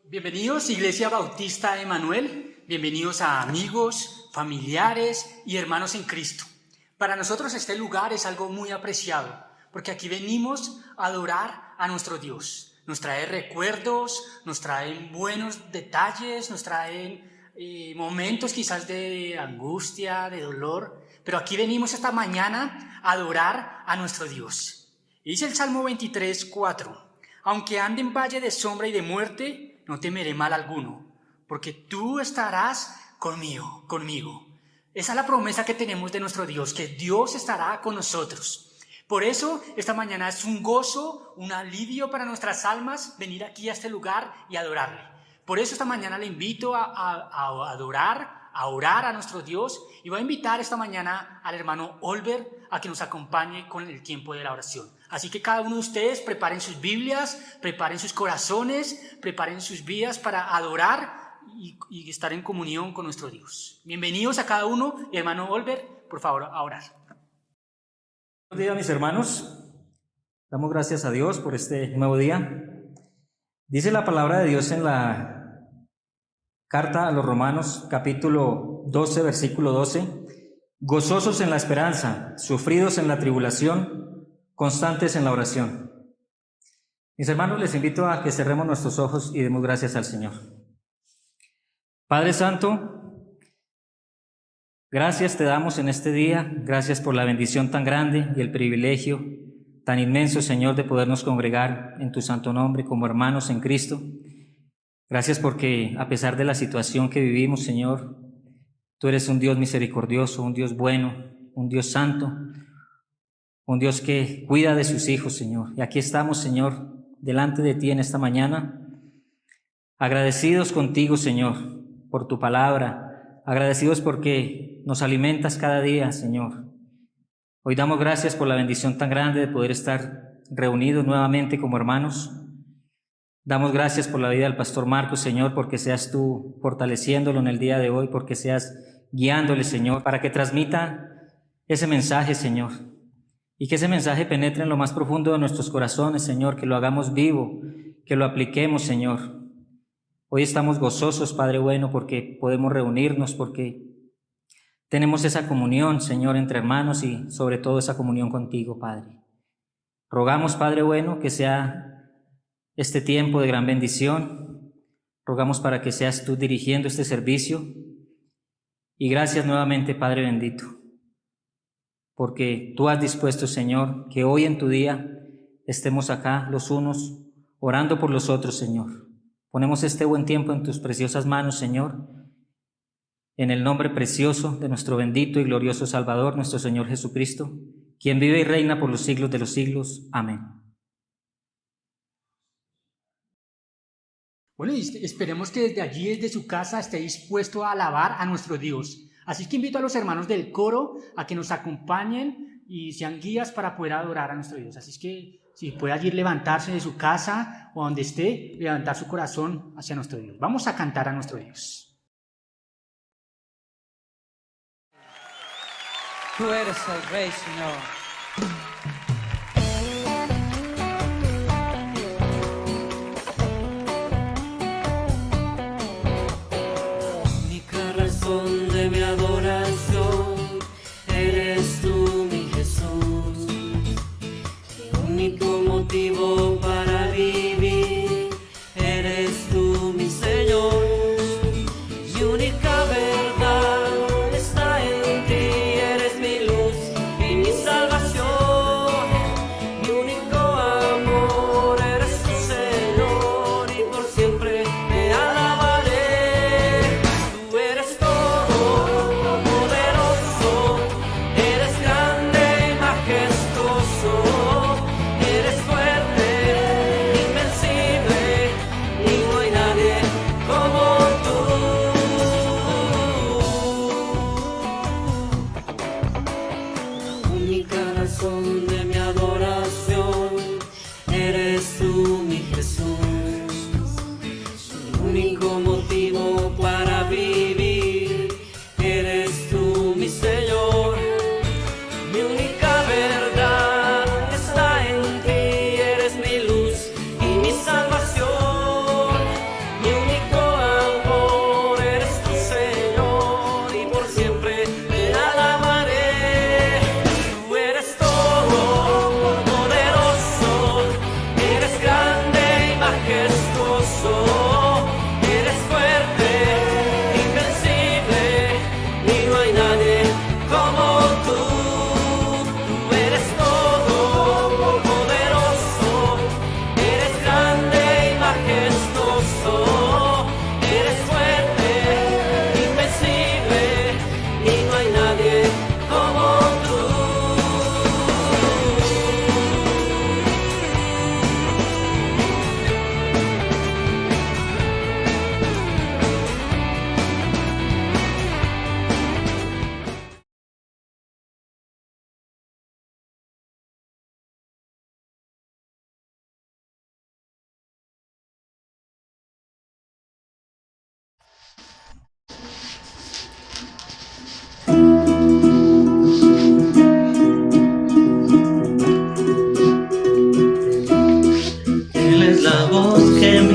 Bienvenidos, Iglesia Bautista Emanuel. Bienvenidos a amigos, familiares y hermanos en Cristo. Para nosotros este lugar es algo muy apreciado, porque aquí venimos a adorar a nuestro Dios. Nos trae recuerdos, nos traen buenos detalles, nos traen momentos quizás de angustia, de dolor, pero aquí venimos esta mañana a adorar a nuestro Dios. Y dice el Salmo 23:4: aunque ande en valle de sombra y de muerte, no temeré mal alguno, porque tú estarás conmigo. Esa es la promesa que tenemos de nuestro Dios, que Dios estará con nosotros. Por eso, esta mañana es un gozo, un alivio para nuestras almas venir aquí a este lugar y adorarle. Por eso esta mañana le invito a adorar, a orar a nuestro Dios, y voy a invitar esta mañana al hermano Olver a que nos acompañe con el tiempo de la oración. Así que cada uno de ustedes preparen sus Biblias, preparen sus corazones, preparen sus vidas para adorar y estar en comunión con nuestro Dios. Bienvenidos a cada uno. Hermano Olver, por favor, a orar. Buenos días, mis hermanos. Damos gracias a Dios por este nuevo día. Dice la palabra de Dios en la carta a los Romanos, capítulo 12, versículo 12: gozosos en la esperanza, sufridos en la tribulación, constantes en la oración. Mis hermanos, les invito a que cerremos nuestros ojos y demos gracias al Señor. Padre Santo, gracias te damos en este día, gracias por la bendición tan grande y el privilegio tan inmenso, Señor, de podernos congregar en tu santo nombre como hermanos en Cristo. Gracias porque a pesar de la situación que vivimos, Señor, tú eres un Dios misericordioso, un Dios bueno, un Dios santo, un Dios que cuida de sus hijos, Señor. Y aquí estamos, Señor, delante de ti en esta mañana, agradecidos contigo, Señor, por tu palabra, agradecidos porque nos alimentas cada día, Señor. Hoy damos gracias por la bendición tan grande de poder estar reunidos nuevamente como hermanos. Damos gracias por la vida del pastor Marcos, Señor, porque seas tú fortaleciéndolo en el día de hoy, porque seas guiándole, Señor, para que transmita ese mensaje, Señor, y que ese mensaje penetre en lo más profundo de nuestros corazones, Señor, que lo hagamos vivo, que lo apliquemos, Señor. Hoy estamos gozosos, Padre bueno, porque podemos reunirnos, porque tenemos esa comunión, Señor, entre hermanos y sobre todo esa comunión contigo, Padre. Rogamos, Padre bueno, que sea este tiempo de gran bendición. Rogamos para que seas tú dirigiendo este servicio. Y gracias nuevamente, Padre bendito, porque tú has dispuesto, Señor, que hoy en tu día estemos acá los unos orando por los otros, Señor. Ponemos este buen tiempo en tus preciosas manos, Señor, en el nombre precioso de nuestro bendito y glorioso Salvador, nuestro Señor Jesucristo, quien vive y reina por los siglos de los siglos. Amén. Bueno, y esperemos que desde allí, desde su casa, esté dispuesto a alabar a nuestro Dios. Así que invito a los hermanos del coro a que nos acompañen y sean guías para poder adorar a nuestro Dios. Así es que si puede allí levantarse de su casa o donde esté, levantar su corazón hacia nuestro Dios. Vamos a cantar a nuestro Dios. Tú eres el Rey, Señor. Única razón de mi adoración eres tú, mi Jesús. Mi único motivo para vivir eres tú, mi Señor. Mi única verdad está en ti. Eres mi luz y mi salvación.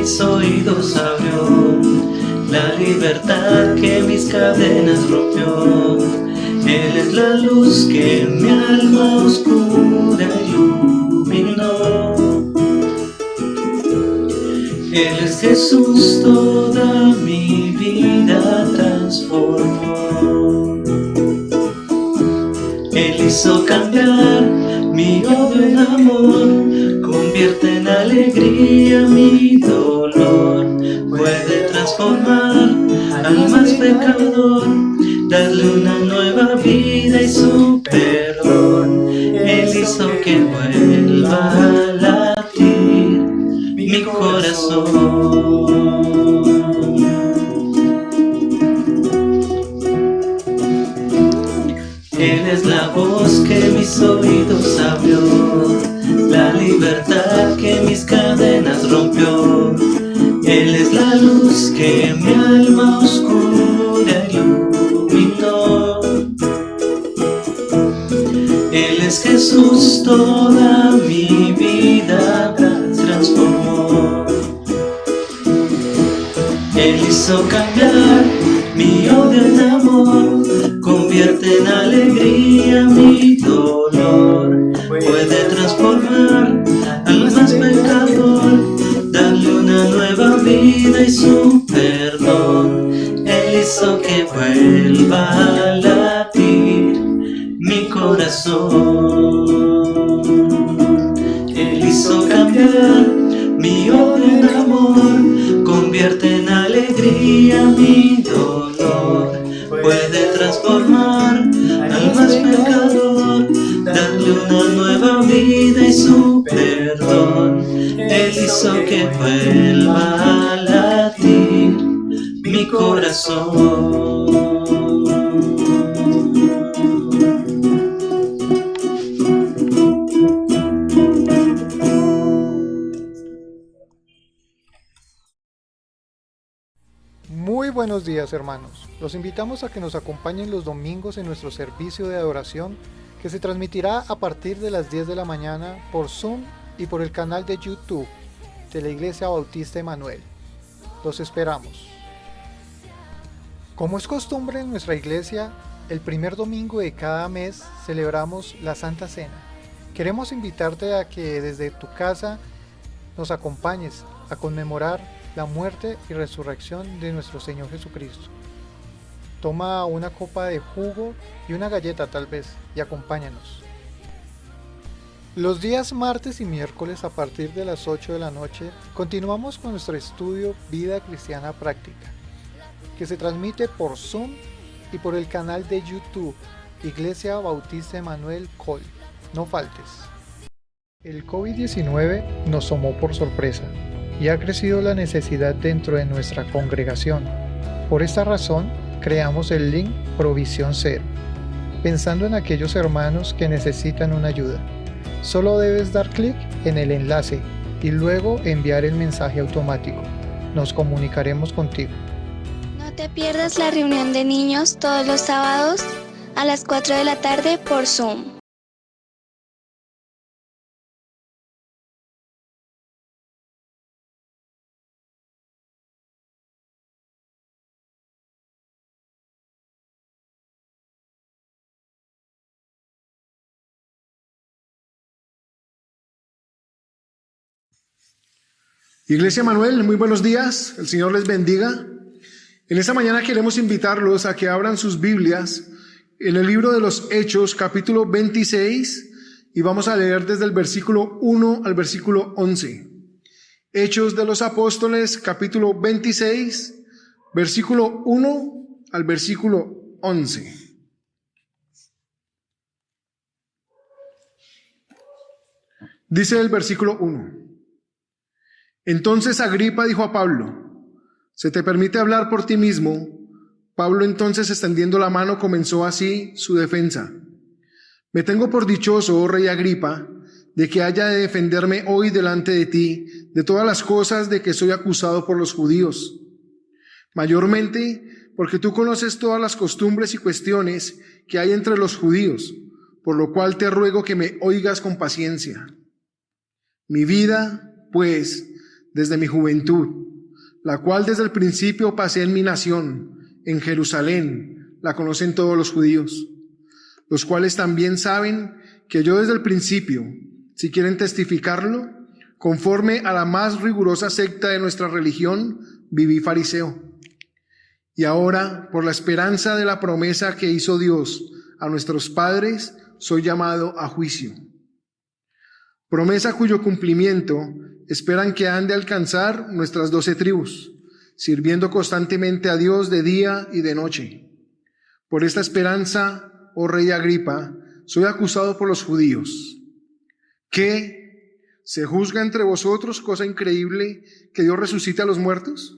mis oídos abrió, la libertad que mis cadenas rompió. Él es la luz que mi alma oscura iluminó. Él es Jesús, toda mi vida transformó. Él hizo cambiar mi odio en amor, convierte en alegría mi dolor. Puede transformar al más pecador, darle una nueva vida y su perdón. Él hizo que vuelva a latir mi corazón. Él es la voz que mis oídos abrió, la libertad que mis cadenas rompió. Él es la luz que mi alma oscura iluminó. Él es Jesús, toda mi vida transformó. Él hizo cambiar mi odio en amor, convierte en alegría mi dolor. Puede transformar al más pecador, darle una nueva vida y su perdón. Él hizo que vuelva a latir mi corazón. Él hizo cambiar mi odio en amor, convierte en alegría mi dolor. Puede transformar al más pecador, darle una nueva vida y su perdón. Él hizo que vuelva a latir mi corazón. Muy buenos días, hermanos. Los invitamos a que nos acompañen los domingos en nuestro servicio de adoración que se transmitirá a partir de las 10 de la mañana por Zoom y por el canal de YouTube de la Iglesia Bautista Emanuel. Los esperamos. Como es costumbre en nuestra iglesia, el primer domingo de cada mes celebramos la Santa Cena. Queremos invitarte a que desde tu casa nos acompañes a conmemorar la muerte y resurrección de nuestro Señor Jesucristo. Toma una copa de jugo y una galleta tal vez y acompáñanos. Los días martes y miércoles a partir de las 8 de la noche continuamos con nuestro estudio Vida Cristiana Práctica, que se transmite por Zoom y por el canal de YouTube Iglesia Bautista Emanuel Col. No faltes. El COVID-19 nos tomó por sorpresa y ha crecido la necesidad dentro de nuestra congregación. Por esta razón, creamos el link Provisión Cero, pensando en aquellos hermanos que necesitan una ayuda. Solo debes dar clic en el enlace y luego enviar el mensaje automático. Nos comunicaremos contigo. No te pierdas la reunión de niños todos los sábados a las 4 de la tarde por Zoom. Iglesia Manuel, muy buenos días, el Señor les bendiga. En esta mañana queremos invitarlos a que abran sus Biblias en el libro de los Hechos, capítulo 26, y vamos a leer desde el versículo 1 al versículo 11. Hechos de los Apóstoles, capítulo 26, versículo 1 al versículo 11. Dice el versículo 1. Entonces Agripa dijo a Pablo: ¿se te permite hablar por ti mismo? Pablo entonces, extendiendo la mano, comenzó así su defensa. Me tengo por dichoso, oh rey Agripa, de que haya de defenderme hoy delante de ti de todas las cosas de que soy acusado por los judíos. Mayormente porque tú conoces todas las costumbres y cuestiones que hay entre los judíos, por lo cual te ruego que me oigas con paciencia. Mi vida, pues, desde mi juventud, la cual desde el principio pasé en mi nación, en Jerusalén, la conocen todos los judíos, los cuales también saben que yo desde el principio, si quieren testificarlo, conforme a la más rigurosa secta de nuestra religión, viví fariseo. Y ahora, por la esperanza de la promesa que hizo Dios a nuestros padres, soy llamado a juicio. Promesa cuyo cumplimiento esperan que han de alcanzar nuestras 12 tribus, sirviendo constantemente a Dios de día y de noche. Por esta esperanza, oh rey Agripa, soy acusado por los judíos. ¿Qué? ¿Se juzga entre vosotros cosa increíble que Dios resucite a los muertos?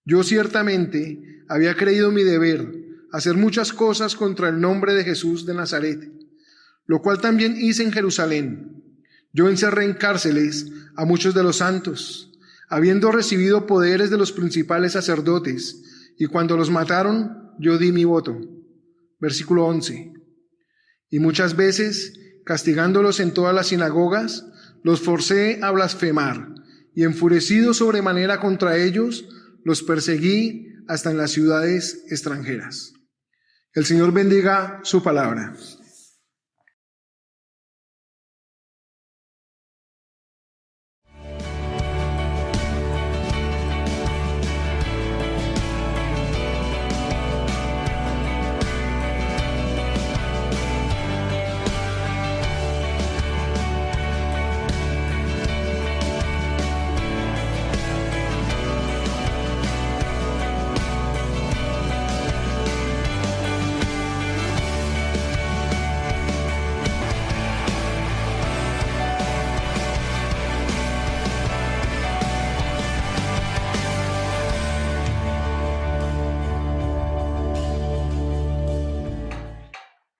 Yo ciertamente había creído mi deber hacer muchas cosas contra el nombre de Jesús de Nazaret, lo cual también hice en Jerusalén. Yo encerré en cárceles a muchos de los santos, habiendo recibido poderes de los principales sacerdotes, y cuando los mataron, yo di mi voto. Versículo 11. Y muchas veces, castigándolos en todas las sinagogas, los forcé a blasfemar, y enfurecido sobremanera contra ellos, los perseguí hasta en las ciudades extranjeras. El Señor bendiga su palabra.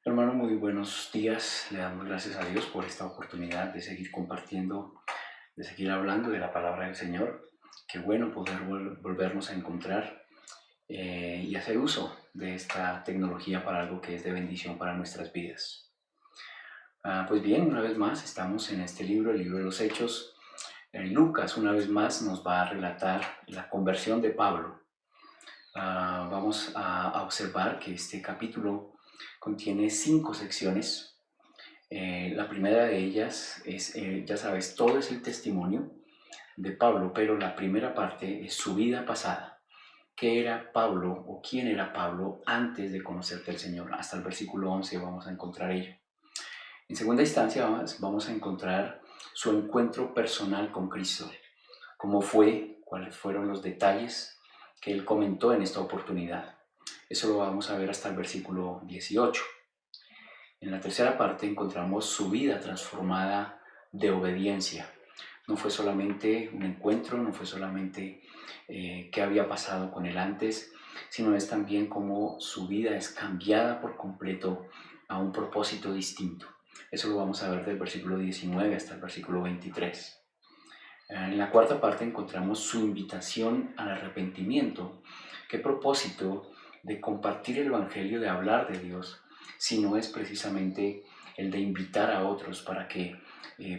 Hermano, muy buenos días. Le damos gracias a Dios por esta oportunidad de seguir compartiendo, de seguir hablando de la palabra del Señor. Qué bueno poder volvernos a encontrar y hacer uso de esta tecnología para algo que es de bendición para nuestras vidas. Pues bien, una vez más estamos en este libro, el libro de los Hechos. Lucas una vez más nos va a relatar la conversión de Pablo. Vamos a observar que este capítulo contiene 5 secciones. La primera de ellas es, ya sabes, todo es el testimonio de Pablo, pero la primera parte es su vida pasada. ¿Qué era Pablo o quién era Pablo antes de conocerte al Señor? Hasta el versículo 11 vamos a encontrar ello. En segunda instancia vamos a encontrar su encuentro personal con Cristo. ¿Cómo fue? ¿Cuáles fueron los detalles que él comentó en esta oportunidad? Eso lo vamos a ver hasta el versículo 18. En la tercera parte encontramos su vida transformada de obediencia. No fue solamente un encuentro, no fue solamente qué había pasado con él antes, sino es también cómo su vida es cambiada por completo a un propósito distinto. Eso lo vamos a ver del versículo 19 hasta el versículo 23. En la cuarta parte encontramos su invitación al arrepentimiento. ¿Qué propósito de compartir el evangelio, de hablar de Dios, si no es precisamente el de invitar a otros para que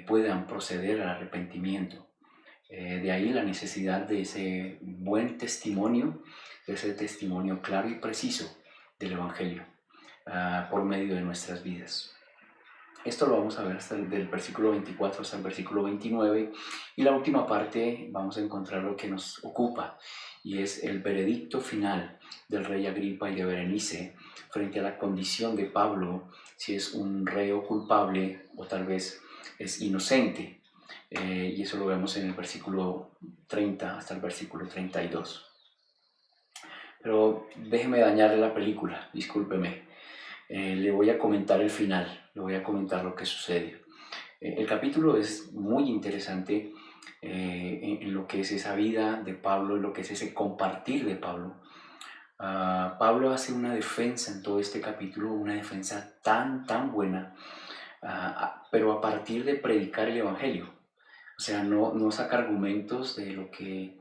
puedan proceder al arrepentimiento? De ahí la necesidad de ese buen testimonio, de ese testimonio claro y preciso del evangelio por medio de nuestras vidas. Esto lo vamos a ver hasta del versículo 24 hasta el versículo 29, y la última parte vamos a encontrar lo que nos ocupa, y es el veredicto final del rey Agripa y de Berenice frente a la condición de Pablo, si es un reo culpable o tal vez es inocente. Y eso lo vemos en el versículo 30 hasta el versículo 32. Pero déjeme dañarle la película, discúlpeme. Le voy a comentar el final, le voy a comentar lo que sucede. El capítulo es muy interesante en lo que es esa vida de Pablo, en lo que es ese compartir de Pablo. Pablo hace una defensa en todo este capítulo, una defensa tan buena, pero a partir de predicar el evangelio. O sea, no saca argumentos de lo que,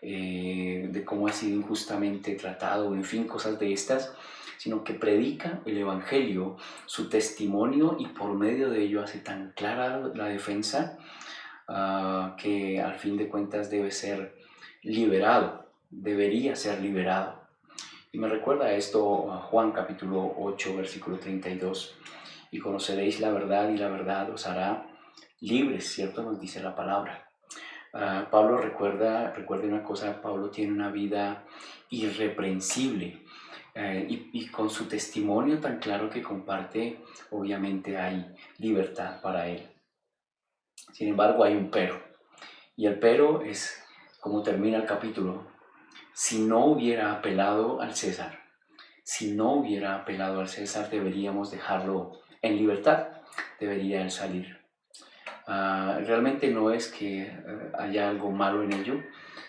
de cómo ha sido injustamente tratado, en fin, cosas de estas, sino que predica el evangelio, su testimonio, y por medio de ello hace tan clara la defensa que al fin de cuentas debe ser liberado, debería ser liberado. Y me recuerda esto a Juan capítulo 8, versículo 32. Y conoceréis la verdad y la verdad os hará libres, ¿cierto? Nos dice la palabra. Pablo recuerde una cosa, Pablo tiene una vida irreprensible y con su testimonio tan claro que comparte, obviamente hay libertad para él. Sin embargo, hay un pero. Y el pero es como termina el capítulo. Si no hubiera apelado al César, deberíamos dejarlo en libertad, debería él salir. Realmente no es que haya algo malo en ello,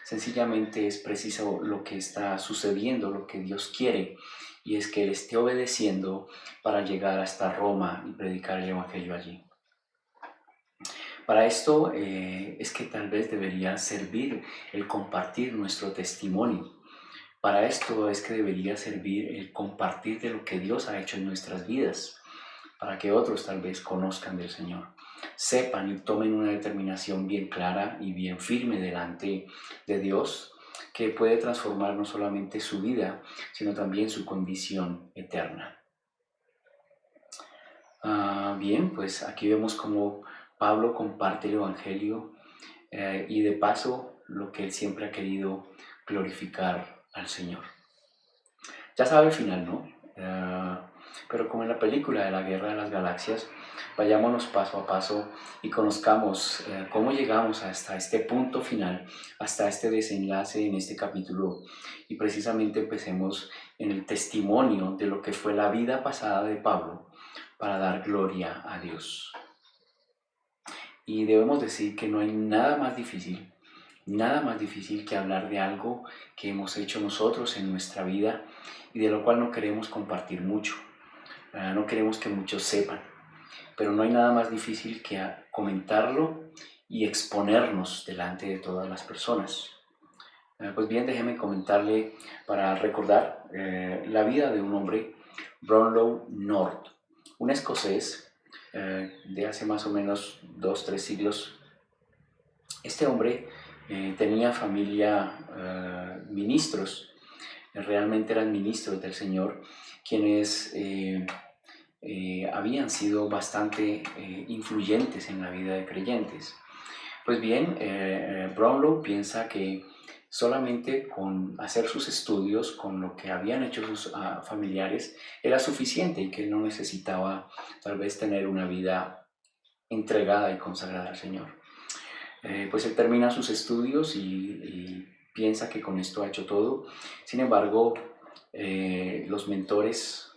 sencillamente es preciso lo que está sucediendo, lo que Dios quiere, y es que él esté obedeciendo para llegar hasta Roma y predicar el Evangelio allí. Para esto es que tal vez debería servir el compartir nuestro testimonio. Para esto es que debería servir el compartir de lo que Dios ha hecho en nuestras vidas, para que otros tal vez conozcan del Señor, sepan y tomen una determinación bien clara y bien firme delante de Dios, que puede transformar no solamente su vida, sino también su condición eterna. Bien, pues aquí vemos cómo Pablo comparte el Evangelio y de paso lo que él siempre ha querido, glorificar al Señor. Ya sabe el final, ¿no? Pero como en la película de la Guerra de las Galaxias, vayámonos paso a paso y conozcamos cómo llegamos hasta este punto final, hasta este desenlace en este capítulo, y precisamente empecemos en el testimonio de lo que fue la vida pasada de Pablo para dar gloria a Dios. Y debemos decir que no hay nada más difícil que hablar de algo que hemos hecho nosotros en nuestra vida y de lo cual no queremos compartir mucho. No queremos que muchos sepan, pero no hay nada más difícil que comentarlo y exponernos delante de todas las personas. Pues bien, déjeme comentarle para recordar la vida de un hombre, Brownlow North, un escocés de hace más o menos 2-3 siglos. Este hombre tenía familia, ministros, realmente eran ministros del Señor, quienes habían sido bastante influyentes en la vida de creyentes. Pues bien, Brownlow piensa que solamente con hacer sus estudios, con lo que habían hecho sus familiares, era suficiente y que él no necesitaba tal vez tener una vida entregada y consagrada al Señor. Pues él termina sus estudios y piensa que con esto ha hecho todo. Sin embargo, los mentores,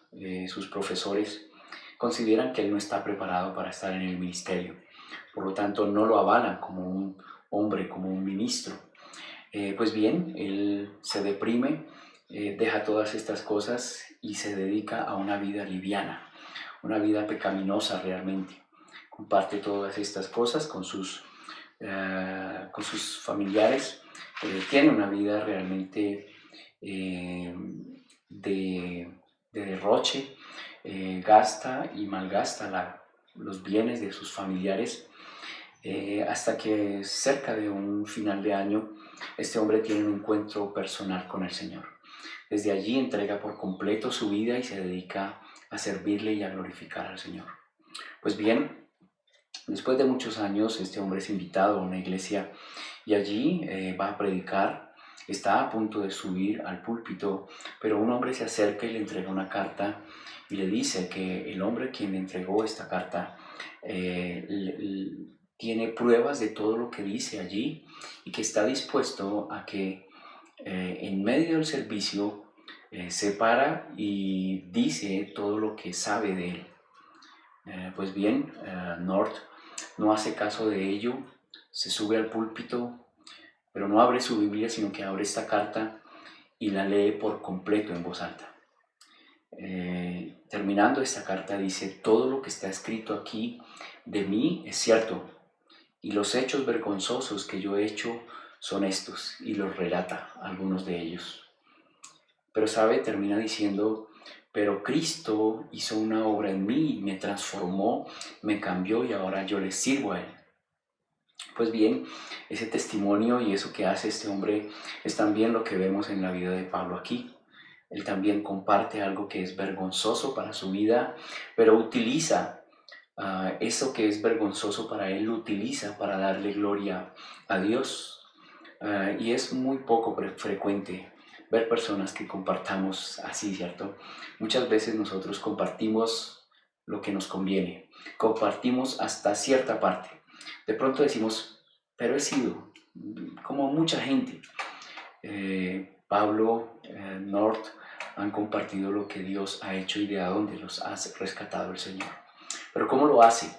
sus profesores, consideran que él no está preparado para estar en el ministerio. Por lo tanto, no lo avalan como un hombre, como un ministro. Pues bien, él se deprime, deja todas estas cosas y se dedica a una vida liviana, una vida pecaminosa realmente. Comparte todas estas cosas con sus familiares, tiene una vida realmente de derroche, gasta y malgasta los bienes de sus familiares, hasta que cerca de un final de año este hombre tiene un encuentro personal con el Señor. Desde allí entrega por completo su vida y se dedica a servirle y a glorificar al Señor. Pues bien, después de muchos años este hombre es invitado a una iglesia y allí va a predicar. Está a punto de subir al púlpito, pero un hombre se acerca y le entrega una carta y le dice que el hombre quien le entregó esta carta tiene pruebas de todo lo que dice allí y que está dispuesto a que en medio del servicio se para y dice todo lo que sabe de él. Pues bien, North no hace caso de ello, se sube al púlpito, pero no abre su Biblia, sino que abre esta carta y la lee por completo en voz alta. Terminando esta carta dice: todo lo que está escrito aquí de mí es cierto, y los hechos vergonzosos que yo he hecho son estos, y los relata algunos de ellos. Pero termina diciendo: pero Cristo hizo una obra en mí, me transformó, me cambió y ahora yo le sirvo a Él. Pues bien, ese testimonio y eso que hace este hombre es también lo que vemos en la vida de Pablo aquí. Él también comparte algo que es vergonzoso para su vida, pero utiliza eso que es vergonzoso para él, lo utiliza para darle gloria a Dios. Y es muy poco frecuente ver personas que compartamos así, ¿cierto? Muchas veces nosotros compartimos lo que nos conviene, compartimos hasta cierta parte. De pronto decimos, pero he sido como mucha gente. Pablo, North han compartido lo que Dios ha hecho y de a dónde los ha rescatado el Señor. Pero ¿cómo lo hace?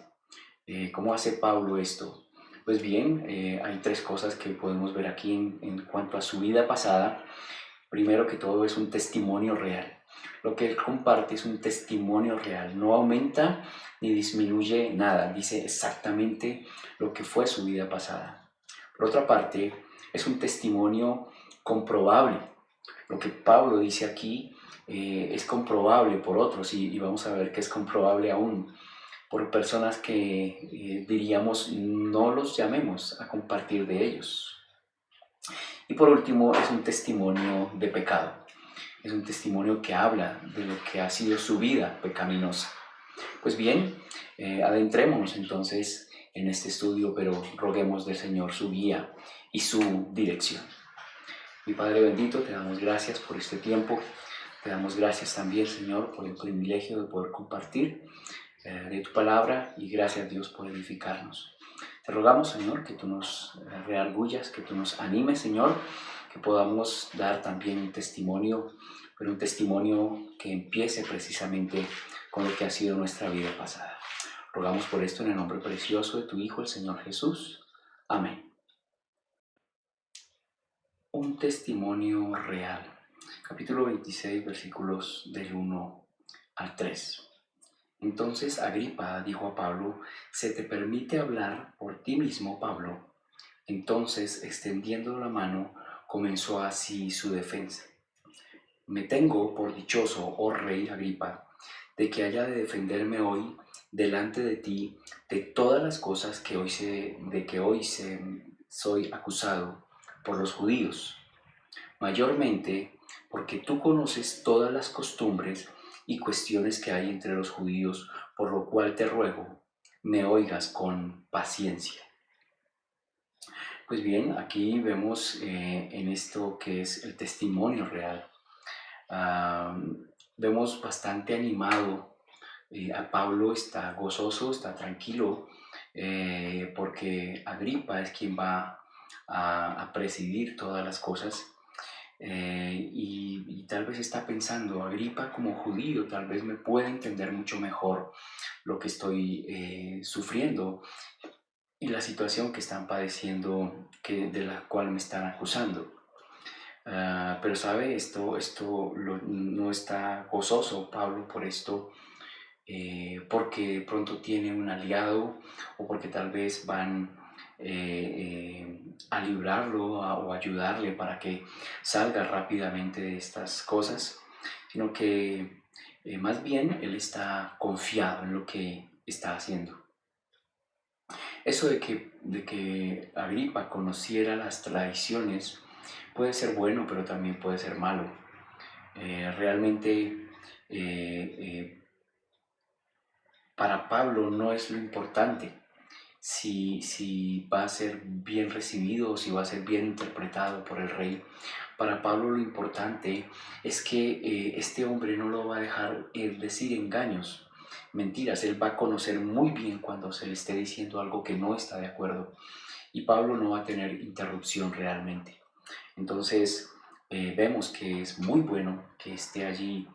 ¿Cómo hace Pablo esto? Pues bien, hay tres cosas que podemos ver aquí en cuanto a su vida pasada. Primero que todo es un testimonio real. Lo que él comparte es un testimonio real. No aumenta ni disminuye nada. Dice exactamente lo que fue su vida pasada. Por otra parte, es un testimonio comprobable. Lo que Pablo dice aquí es comprobable por otros y vamos a ver que es comprobable aún por personas que diríamos no los llamemos a compartir de ellos. Y por último es un testimonio de pecado, es un testimonio que habla de lo que ha sido su vida pecaminosa. Pues bien, adentrémonos entonces en este estudio, pero roguemos del Señor su guía y su dirección. Mi Padre bendito, te damos gracias por este tiempo, te damos gracias también, Señor, por el privilegio de poder compartir de tu palabra y gracias, Dios, por edificarnos. Te rogamos, Señor, que tú nos reargullas, que tú nos animes, Señor, que podamos dar también un testimonio, pero un testimonio que empiece precisamente con lo que ha sido nuestra vida pasada. Rogamos por esto en el nombre precioso de tu Hijo, el Señor Jesús. Amén. Un testimonio real. Capítulo 26, versículos del 1 al 3. Entonces Agripa dijo a Pablo, ¿se te permite hablar por ti mismo, Pablo? Entonces, extendiendo la mano, comenzó así su defensa. Me tengo por dichoso, oh rey Agripa, de que haya de defenderme hoy delante de ti de todas las cosas que hoy soy acusado por los judíos. Mayormente porque tú conoces todas las costumbres y cuestiones que hay entre los judíos, por lo cual te ruego, me oigas con paciencia. Pues bien, aquí vemos en esto que es el testimonio real, vemos bastante animado, a Pablo está gozoso, está tranquilo, porque Agripa es quien va a presidir todas las cosas. Y tal vez está pensando, Agripa como judío tal vez me puede entender mucho mejor lo que estoy sufriendo y la situación que están padeciendo, de la cual me están acusando. Pero sabe, no está gozoso Pablo por esto, porque pronto tiene un aliado o porque tal vez van a librarlo o ayudarle para que salga rápidamente de estas cosas, sino que más bien él está confiado en lo que está haciendo. Eso de que Agripa conociera las tradiciones puede ser bueno, pero también puede ser malo. Realmente para Pablo no es lo importante si va a ser bien recibido o si va a ser bien interpretado por el rey. Para Pablo lo importante es que este hombre no lo va a dejar decir engaños, mentiras. Él va a conocer muy bien cuando se le esté diciendo algo que no está de acuerdo y Pablo no va a tener interrupción realmente. Entonces vemos que es muy bueno que esté allí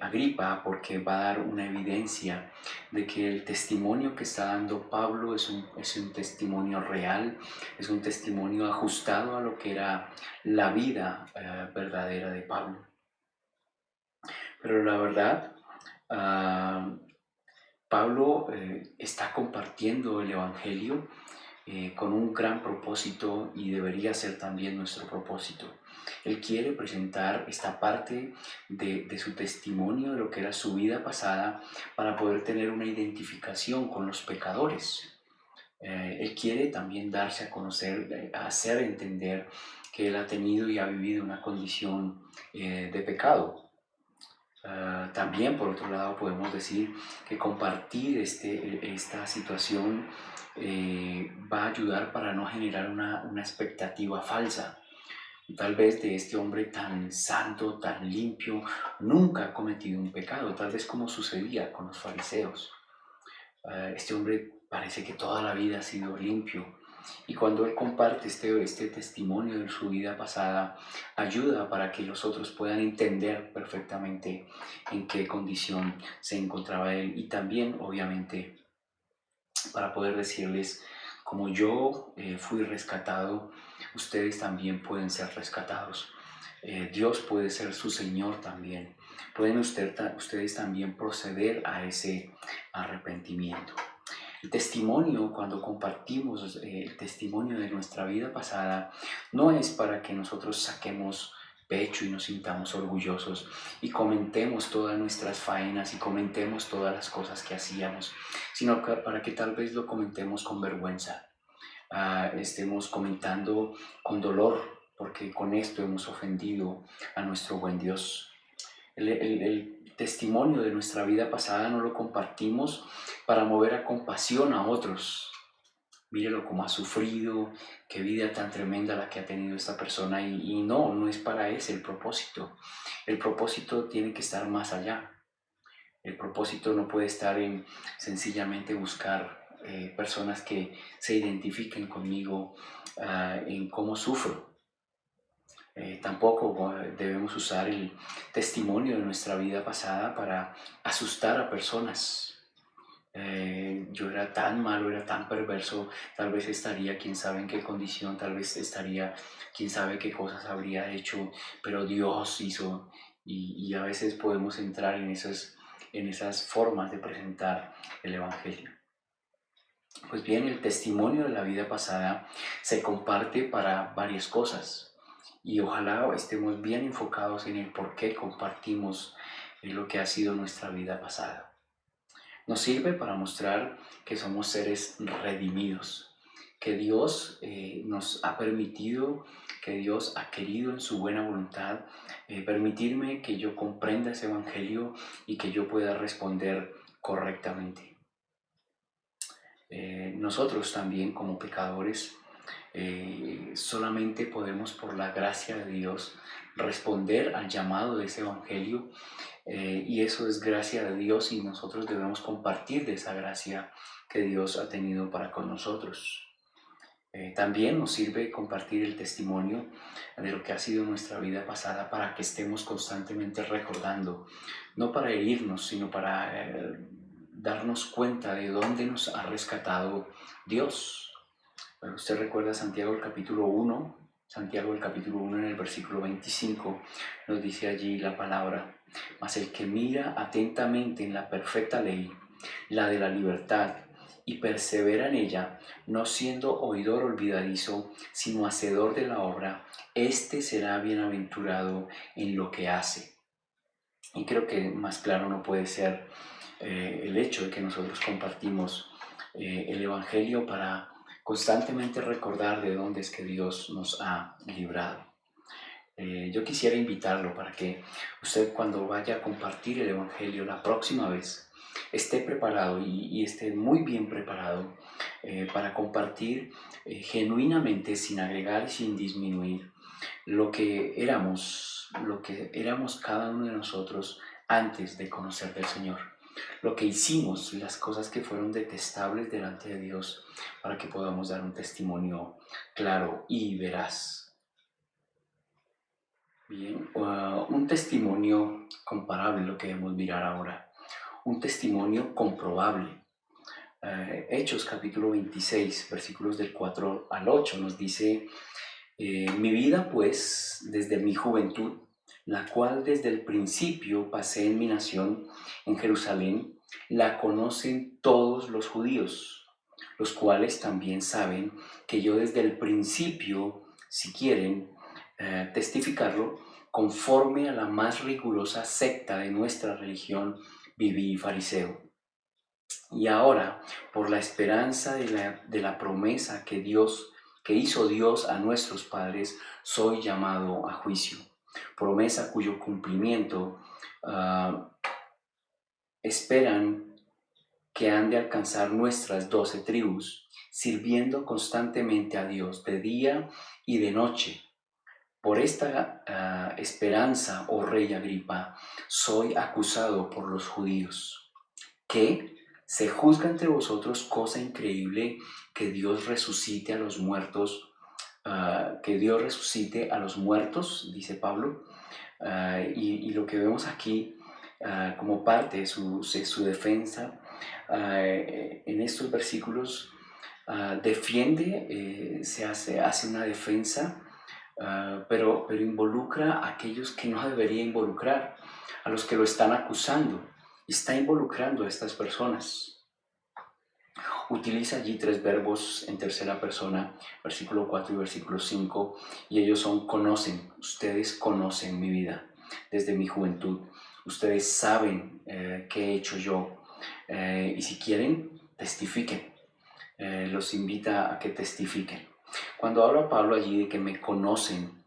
Agripa, porque va a dar una evidencia de que el testimonio que está dando Pablo es un testimonio real, es un testimonio ajustado a lo que era la vida verdadera de Pablo. Pero la verdad, Pablo está compartiendo el Evangelio con un gran propósito y debería ser también nuestro propósito. Él quiere presentar esta parte de su testimonio, de lo que era su vida pasada, para poder tener una identificación con los pecadores. Él quiere también darse a conocer, hacer entender que Él ha tenido y ha vivido una condición de pecado. También, por otro lado, podemos decir que compartir esta situación va a ayudar para no generar una expectativa falsa. Tal vez de este hombre tan santo, tan limpio, nunca ha cometido un pecado, tal vez como sucedía con los fariseos. Este hombre parece que toda la vida ha sido limpio, y cuando él comparte este testimonio de su vida pasada, ayuda para que los otros puedan entender perfectamente en qué condición se encontraba él, y también obviamente para poder decirles: como yo fui rescatado, ustedes también pueden ser rescatados. Dios puede ser su Señor también. Pueden ustedes también proceder a ese arrepentimiento. El testimonio, cuando compartimos el testimonio de nuestra vida pasada, no es para que nosotros saquemos pecho y nos sintamos orgullosos y comentemos todas nuestras faenas y comentemos todas las cosas que hacíamos, sino para que tal vez lo comentemos con vergüenza, estemos comentando con dolor, porque con esto hemos ofendido a nuestro buen Dios. El testimonio de nuestra vida pasada no lo compartimos para mover a compasión a otros. Mírelo cómo ha sufrido, qué vida tan tremenda la que ha tenido esta persona, y no es para ese el propósito. El propósito tiene que estar más allá. El propósito no puede estar en sencillamente buscar personas que se identifiquen conmigo en cómo sufro. Tampoco debemos usar el testimonio de nuestra vida pasada para asustar a personas. Yo era tan malo, era tan perverso, tal vez estaría quién sabe en qué condición, tal vez estaría quién sabe qué cosas habría hecho, pero Dios hizo, y a veces podemos entrar en esas formas de presentar el Evangelio. Pues bien, el testimonio de la vida pasada se comparte para varias cosas, y ojalá estemos bien enfocados en el por qué compartimos lo que ha sido nuestra vida pasada. Nos sirve para mostrar que somos seres redimidos, que Dios nos ha permitido, que Dios ha querido en su buena voluntad permitirme que yo comprenda ese Evangelio y que yo pueda responder correctamente. Nosotros también, como pecadores, solamente podemos, por la gracia de Dios, responder al llamado de ese Evangelio, y eso es gracia de Dios, y nosotros debemos compartir de esa gracia que Dios ha tenido para con nosotros. También nos sirve compartir el testimonio de lo que ha sido nuestra vida pasada, para que estemos constantemente recordando, no para herirnos, sino para darnos cuenta de dónde nos ha rescatado Dios. Bueno, usted recuerda Santiago el capítulo 1, en el versículo 25, nos dice allí la palabra: mas el que mira atentamente en la perfecta ley, la de la libertad, y persevera en ella, no siendo oidor olvidadizo, sino hacedor de la obra, éste será bienaventurado en lo que hace. Y creo que más claro no puede ser el hecho de que nosotros compartimos el Evangelio para constantemente recordar de dónde es que Dios nos ha librado. Yo quisiera invitarlo para que usted, cuando vaya a compartir el Evangelio la próxima vez, esté preparado y esté muy bien preparado para compartir genuinamente, sin agregar y sin disminuir, lo que éramos cada uno de nosotros antes de conocer del Señor. Lo que hicimos, las cosas que fueron detestables delante de Dios, para que podamos dar un testimonio claro y veraz. Bien, un testimonio comparable, lo que debemos mirar ahora. Un testimonio comprobable. Hechos capítulo 26, versículos del 4 al 8, nos dice: mi vida pues, desde mi juventud, la cual desde el principio pasé en mi nación, en Jerusalén, la conocen todos los judíos, los cuales también saben que yo desde el principio, si quieren testificarlo, conforme a la más rigurosa secta de nuestra religión, viví fariseo. Y ahora, por la esperanza de la promesa que hizo Dios a nuestros padres, soy llamado a juicio. Promesa cuyo cumplimiento esperan que han de alcanzar nuestras 12 tribus, sirviendo constantemente a Dios de día y de noche. Por esta esperanza, oh rey Agripa, soy acusado por los judíos, que se juzga entre vosotros cosa increíble que Dios resucite a los muertos, dice Pablo, y lo que vemos aquí como parte de su defensa en estos versículos hace una defensa, pero involucra a aquellos que no debería involucrar, a los que lo están acusando. Está involucrando a estas personas. Utiliza allí 3 verbos en tercera persona, versículo 4 y versículo 5, y ellos son conocen. Ustedes conocen mi vida desde mi juventud. Ustedes saben qué he hecho yo, y si quieren, testifiquen. Los invita a que testifiquen. Cuando habla Pablo allí de que me conocen,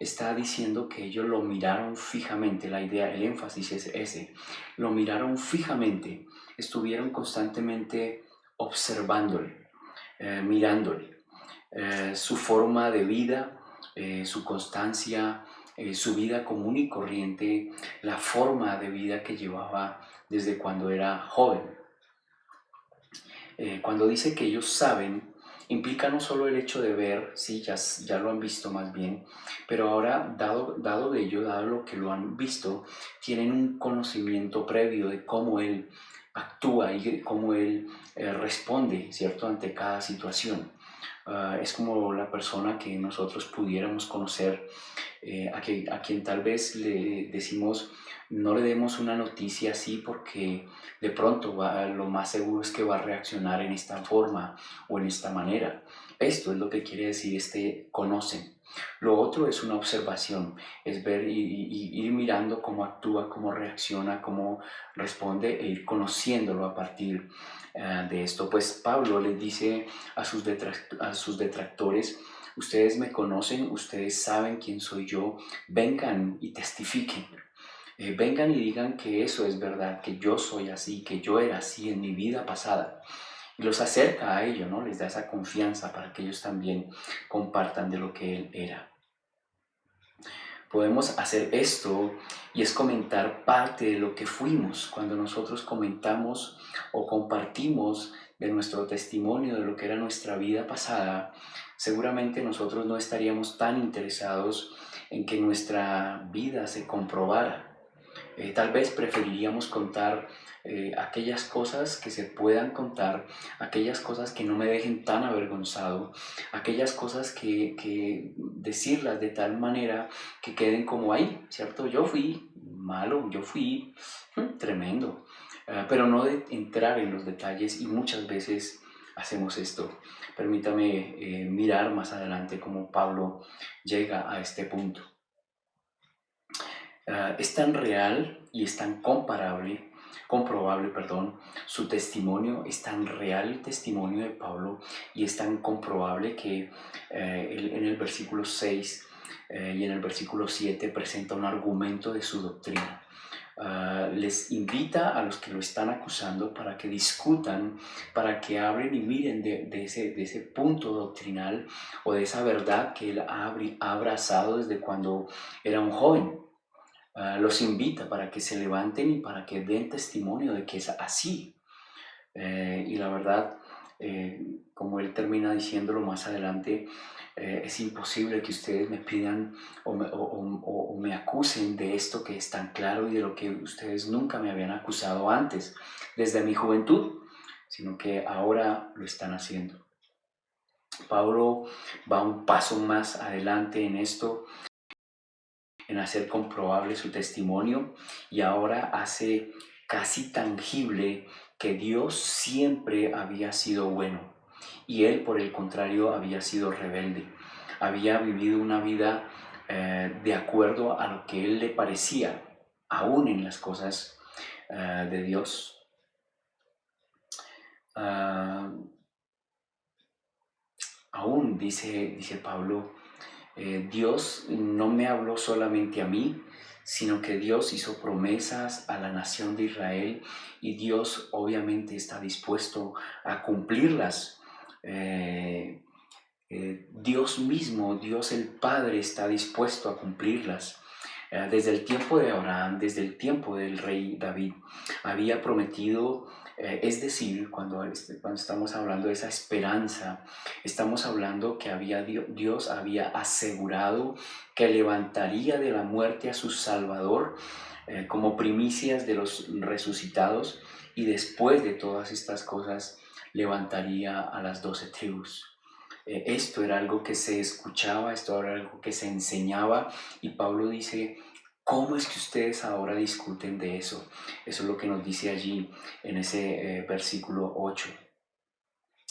está diciendo que ellos lo miraron fijamente. La idea, el énfasis es ese. Lo miraron fijamente, estuvieron constantemente observándole, mirándole. Su forma de vida, su constancia, su vida común y corriente, la forma de vida que llevaba desde cuando era joven. Cuando dice que ellos saben, implica no solo el hecho de ver, sí, ya lo han visto más bien, pero ahora, dado de ello, dado lo que lo han visto, tienen un conocimiento previo de cómo Él actúa y cómo Él responde, ¿cierto?, ante cada situación. Es como la persona que nosotros pudiéramos conocer, a quien tal vez le decimos, no le demos una noticia así porque de pronto lo más seguro es que va a reaccionar en esta forma o en esta manera. Esto es lo que quiere decir conocen. Lo otro es una observación, es ver y ir mirando cómo actúa, cómo reacciona, cómo responde e ir conociéndolo a partir de esto. Pues Pablo les dice a sus detractores, ustedes me conocen, ustedes saben quién soy yo, vengan y testifiquen. Vengan y digan que eso es verdad, que yo soy así, que yo era así en mi vida pasada. Y los acerca a ello, ¿no? Les da esa confianza para que ellos también compartan de lo que Él era. Podemos hacer esto y es comentar parte de lo que fuimos cuando nosotros comentamos o compartimos de nuestro testimonio, de lo que era nuestra vida pasada. Seguramente nosotros no estaríamos tan interesados en que nuestra vida se comprobara. Tal vez preferiríamos contar aquellas cosas que se puedan contar, aquellas cosas que no me dejen tan avergonzado, aquellas cosas que decirlas de tal manera que queden como ahí, ¿cierto? Yo fui malo, yo fui tremendo, pero no de entrar en los detalles, y muchas veces hacemos esto. Permítame mirar más adelante cómo Pablo llega a este punto. Es tan real y es tan comprobable, su testimonio, es tan real el testimonio de Pablo y es tan comprobable que en el versículo 6 y en el versículo 7 presenta un argumento de su doctrina. Les invita a los que lo están acusando para que discutan, para que hablen y miren de ese punto doctrinal o de esa verdad que él ha abrazado desde cuando era un joven. Los invita para que se levanten y para que den testimonio de que es así. Y la verdad, como él termina diciéndolo más adelante, es imposible que ustedes me pidan o me acusen de esto que es tan claro y de lo que ustedes nunca me habían acusado antes, desde mi juventud, sino que ahora lo están haciendo. Pablo va un paso más adelante en esto, en hacer comprobable su testimonio, y ahora hace casi tangible que Dios siempre había sido bueno y él, por el contrario, había sido rebelde. Había vivido una vida de acuerdo a lo que él le parecía, aún en las cosas de Dios. Aún dice Pablo, Dios no me habló solamente a mí, sino que Dios hizo promesas a la nación de Israel y Dios obviamente está dispuesto a cumplirlas. Dios mismo, Dios el Padre está dispuesto a cumplirlas. Desde el tiempo de Abraham, desde el tiempo del rey David, había prometido, es decir, cuando estamos hablando de esa esperanza, estamos hablando que Dios había asegurado que levantaría de la muerte a su Salvador como primicias de los resucitados, y después de todas estas cosas levantaría a las 12 tribus. Esto era algo que se escuchaba, esto era algo que se enseñaba, y Pablo dice, ¿cómo es que ustedes ahora discuten de eso? Eso es lo que nos dice allí en ese versículo 8.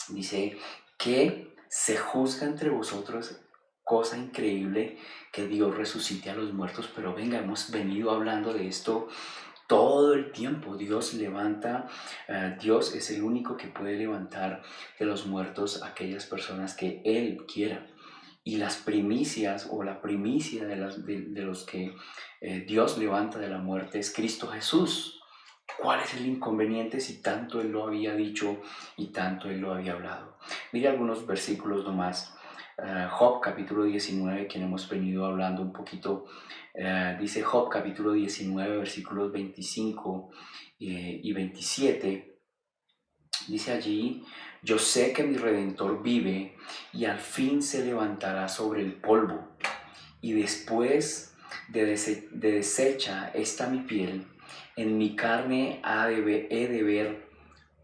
Dice que se juzga entre vosotros, cosa increíble, que Dios resucite a los muertos, pero venga, hemos venido hablando de esto todo el tiempo. Dios levanta, Dios es el único que puede levantar de los muertos a aquellas personas que Él quiera. Y las primicias o la primicia de los que Dios levanta de la muerte es Cristo Jesús. ¿Cuál es el inconveniente si tanto Él lo había dicho y tanto Él lo había hablado? Mira algunos versículos nomás. Job capítulo 19, que hemos venido hablando un poquito, dice Job capítulo 19 versículos 25 y 27, dice allí, yo sé que mi Redentor vive y al fin se levantará sobre el polvo, y después de deshecha esta mi piel, en mi carne he de ver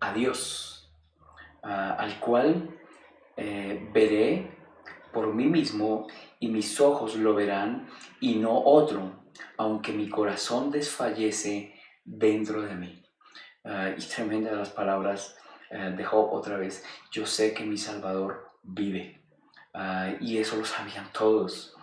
a Dios, al cual veré por mí mismo, y mis ojos lo verán y no otro, aunque mi corazón desfallece dentro de mí. Y tremendas las palabras de Job otra vez. Yo sé que mi Salvador vive. Y eso lo sabían todos.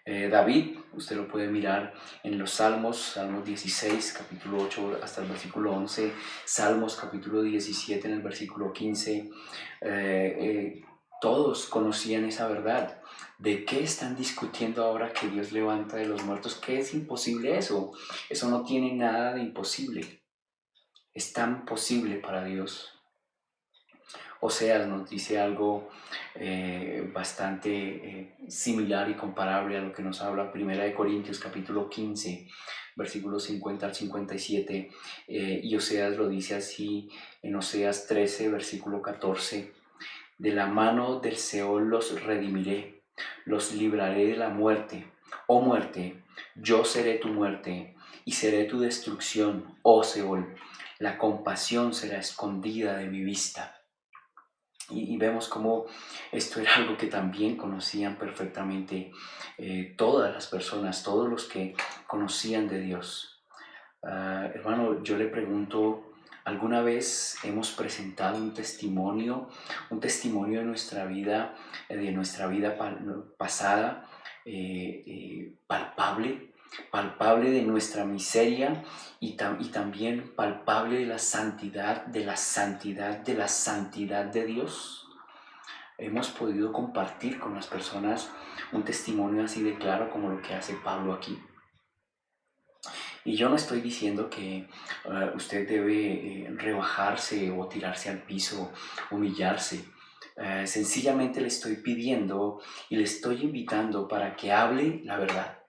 David, usted lo puede mirar en los Salmos 16, capítulo 8 hasta el versículo 11, Salmos capítulo 17 en el versículo 15, todos conocían esa verdad. ¿De qué están discutiendo ahora que Dios levanta de los muertos? ¿Qué es imposible eso? Eso no tiene nada de imposible. Es tan posible para Dios. Oseas nos dice algo bastante similar y comparable a lo que nos habla 1 Corintios capítulo 15, versículos 50 al 57, y Oseas lo dice así en Oseas 13, versículo 14, de la mano del Seol los redimiré, los libraré de la muerte. Oh muerte, yo seré tu muerte y seré tu destrucción, oh Seol, la compasión será escondida de mi vista. Y vemos cómo esto era algo que también conocían perfectamente todas las personas, todos los que conocían de Dios. Hermano, yo le pregunto, ¿alguna vez hemos presentado un testimonio de nuestra vida pasada, palpable de nuestra miseria y también palpable de la santidad de Dios? Hemos podido compartir con las personas un testimonio así de claro como lo que hace Pablo aquí. Y yo no estoy diciendo que usted debe rebajarse o tirarse al piso, humillarse. Sencillamente le estoy pidiendo y le estoy invitando para que hable la verdad.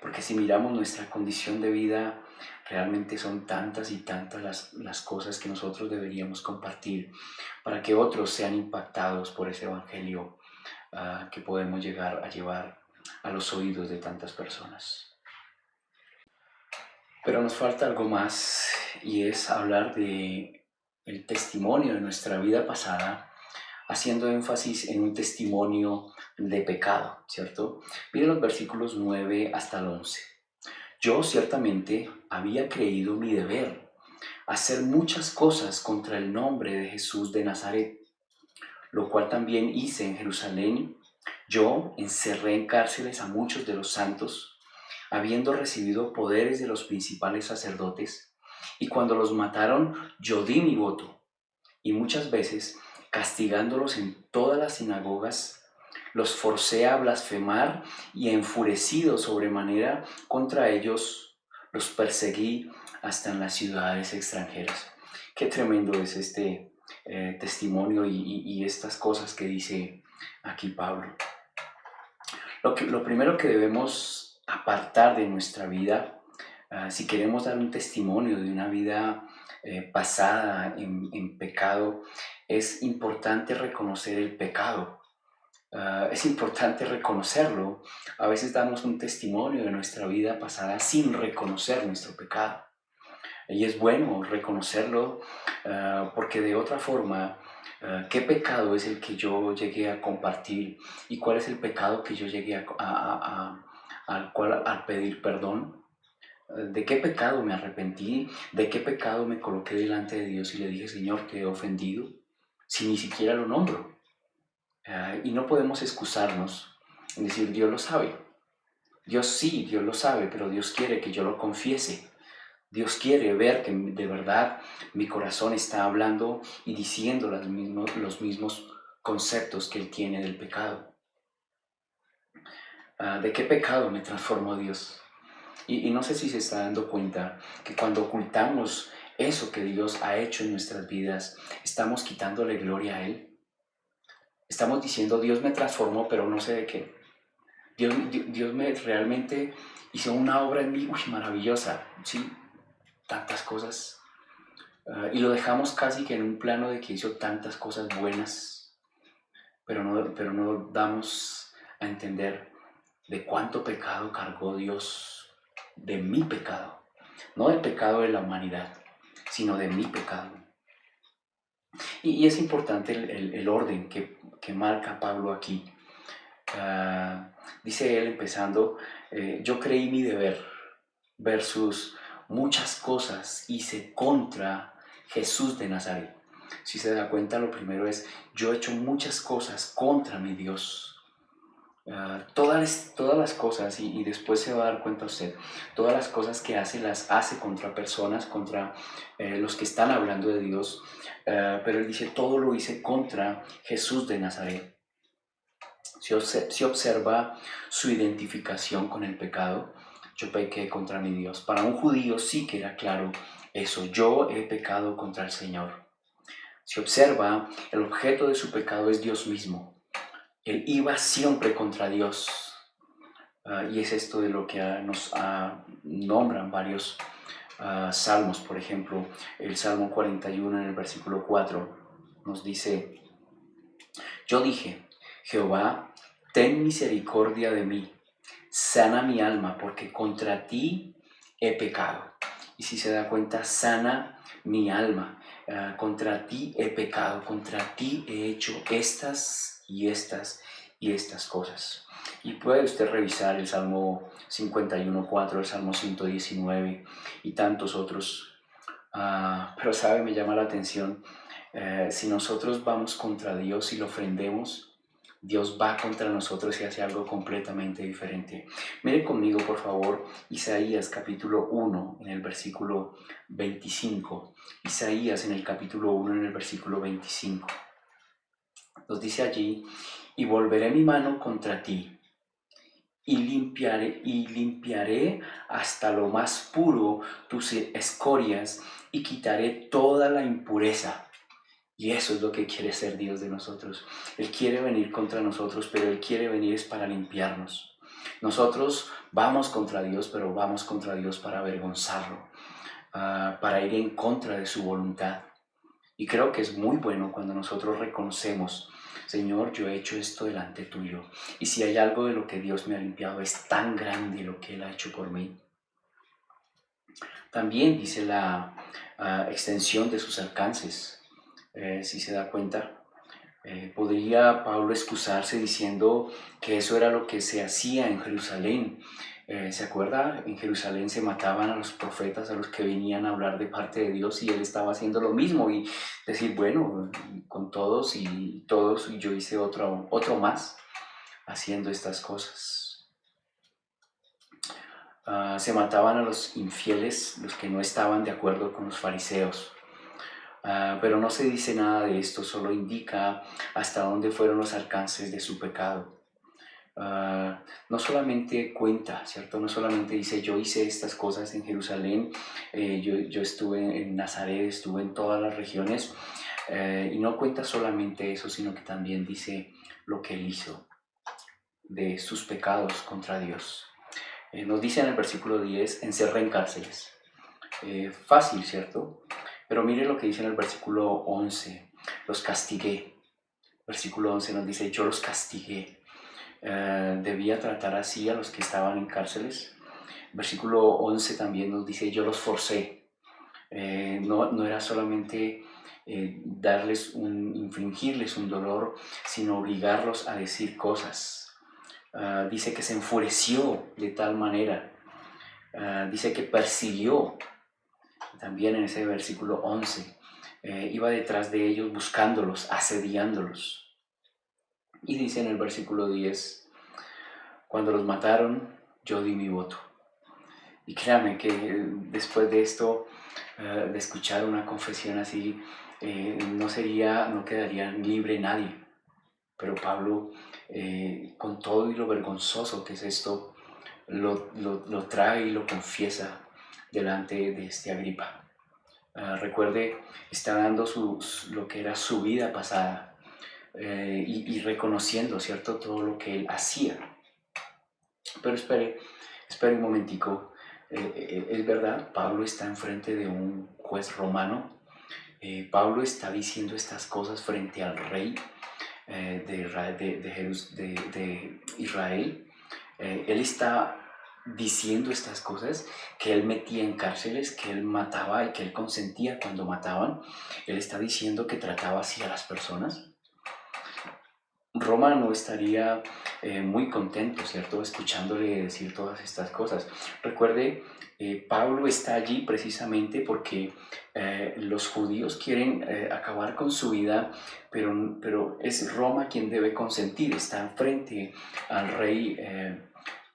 Porque si miramos nuestra condición de vida, realmente son tantas y tantas las cosas que nosotros deberíamos compartir para que otros sean impactados por ese evangelio que podemos llegar a llevar a los oídos de tantas personas. Pero nos falta algo más, y es hablar de el testimonio de nuestra vida pasada, haciendo énfasis en un testimonio de pecado, ¿cierto? Miren los versículos 9 hasta el 11. Yo ciertamente había creído mi deber hacer muchas cosas contra el nombre de Jesús de Nazaret, lo cual también hice en Jerusalén. Yo encerré en cárceles a muchos de los santos, habiendo recibido poderes de los principales sacerdotes, Y cuando los mataron, yo di mi voto. Y muchas veces, castigándolos en todas las sinagogas, los forcé a blasfemar y enfurecido sobremanera contra ellos, los perseguí hasta en las ciudades extranjeras. Qué tremendo es este testimonio y estas cosas que dice aquí Pablo. Lo primero que debemos apartar de nuestra vida, si queremos dar un testimonio de una vida pasada en pecado, es importante reconocer el pecado. Es importante reconocerlo. A veces damos un testimonio de nuestra vida pasada sin reconocer nuestro pecado. Y es bueno reconocerlo porque de otra forma, ¿qué pecado es el que yo llegué a compartir? ¿Y cuál es el pecado que yo llegué al pedir perdón? ¿De qué pecado me arrepentí? ¿De qué pecado me coloqué delante de Dios y le dije, Señor, te he ofendido? Si ni siquiera lo nombro. Y no podemos excusarnos en decir, Dios lo sabe. Dios lo sabe, pero Dios quiere que yo lo confiese. Dios quiere ver que de verdad mi corazón está hablando y diciendo los mismos conceptos que Él tiene del pecado. ¿De qué pecado me transformó Dios? Y no sé si se está dando cuenta que cuando ocultamos eso que Dios ha hecho en nuestras vidas, estamos quitándole gloria a Él. Estamos diciendo, Dios me transformó, pero no sé de qué. Dios me realmente hizo una obra en mí maravillosa, ¿sí? Tantas cosas. Y lo dejamos casi que en un plano de que hizo tantas cosas buenas, pero no damos a entender de cuánto pecado cargó Dios, de mi pecado. No del pecado de la humanidad, sino de mi pecado. Y es importante el orden que marca Pablo aquí. Dice él empezando, yo creí mi deber, versus muchas cosas hice contra Jesús de Nazaret. Si se da cuenta, lo primero es, yo he hecho muchas cosas contra mi Dios. Todas las cosas, y después se va a dar cuenta usted, todas las cosas que hace, las hace contra personas, contra los que están hablando de Dios, pero él dice, todo lo hice contra Jesús de Nazaret. Si observa su identificación con el pecado, yo pequé contra mi Dios. Para un judío sí que era claro eso, yo he pecado contra el Señor. Si observa, el objeto de su pecado es Dios mismo. Él iba siempre contra Dios. Y es esto de lo que nos nombran varios salmos. Por ejemplo, el Salmo 41 en el versículo 4 nos dice, yo dije, Jehová, ten misericordia de mí, sana mi alma, porque contra ti he pecado. Y si se da cuenta, sana mi alma, contra ti he pecado, contra ti he hecho estas y estas y estas cosas. Y puede usted revisar el Salmo 51:4, el Salmo 119 y tantos otros. Pero sabe, me llama la atención, si nosotros vamos contra Dios y lo ofendemos, Dios va contra nosotros y hace algo completamente diferente. Mire conmigo, por favor, Isaías capítulo 1 en el versículo 25. Isaías en el capítulo 1 en el versículo 25. Nos dice allí, y volveré mi mano contra ti, y limpiaré hasta lo más puro tus escorias, y quitaré toda la impureza. Y eso es lo que quiere ser Dios de nosotros. Él quiere venir contra nosotros, pero Él quiere venir es para limpiarnos. Nosotros vamos contra Dios, pero vamos contra Dios para avergonzarlo, para ir en contra de su voluntad. Y creo que es muy bueno cuando nosotros reconocemos, Señor, yo he hecho esto delante tuyo. Y si hay algo de lo que Dios me ha limpiado, es tan grande lo que Él ha hecho por mí. También dice la extensión de sus alcances. Si se da cuenta, podría Pablo excusarse diciendo que eso era lo que se hacía en Jerusalén. ¿Se acuerda? En Jerusalén se mataban a los profetas, a los que venían a hablar de parte de Dios, y él estaba haciendo lo mismo y decir, bueno, con todos y yo hice otro más haciendo estas cosas. Se mataban a los infieles, los que no estaban de acuerdo con los fariseos. Pero no se dice nada de esto, solo indica hasta dónde fueron los alcances de su pecado. No solamente cuenta, ¿cierto? No solamente dice yo hice estas cosas en Jerusalén, yo estuve en Nazaret, estuve en todas las regiones, y no cuenta solamente eso, sino que también dice lo que él hizo, de sus pecados contra Dios. Nos dice en el versículo 10, encerré en cárceles. Fácil, ¿cierto? Pero mire lo que dice en el versículo 11, los castigué. Versículo 11 nos dice, yo los castigué. Debía tratar así a los que estaban en cárceles. Versículo 11 también nos dice, yo los forcé. No era solamente infringirles un dolor, sino obligarlos a decir cosas. Dice que se enfureció de tal manera. Dice que persiguió. También en ese versículo 11, iba detrás de ellos buscándolos, asediándolos. Y dice en el versículo 10, cuando los mataron, yo di mi voto. Y créame que después de esto, de escuchar una confesión así, no quedaría libre nadie. Pero Pablo, con todo y lo vergonzoso que es esto, lo trae y lo confiesa delante de este Agripa. Recuerde, está dando lo que era su vida pasada y reconociendo, ¿cierto?, todo lo que él hacía. Pero espere un momentico. Es verdad, Pablo está enfrente de un juez romano. Pablo está diciendo estas cosas frente al rey de Israel. Él está diciendo estas cosas que él metía en cárceles, que él mataba y que él consentía cuando mataban. Él está diciendo que trataba así a las personas. Roma no estaría muy contento, ¿cierto?, escuchándole decir todas estas cosas. Recuerde, Pablo está allí precisamente porque los judíos quieren acabar con su vida, pero es Roma quien debe consentir. Está frente al rey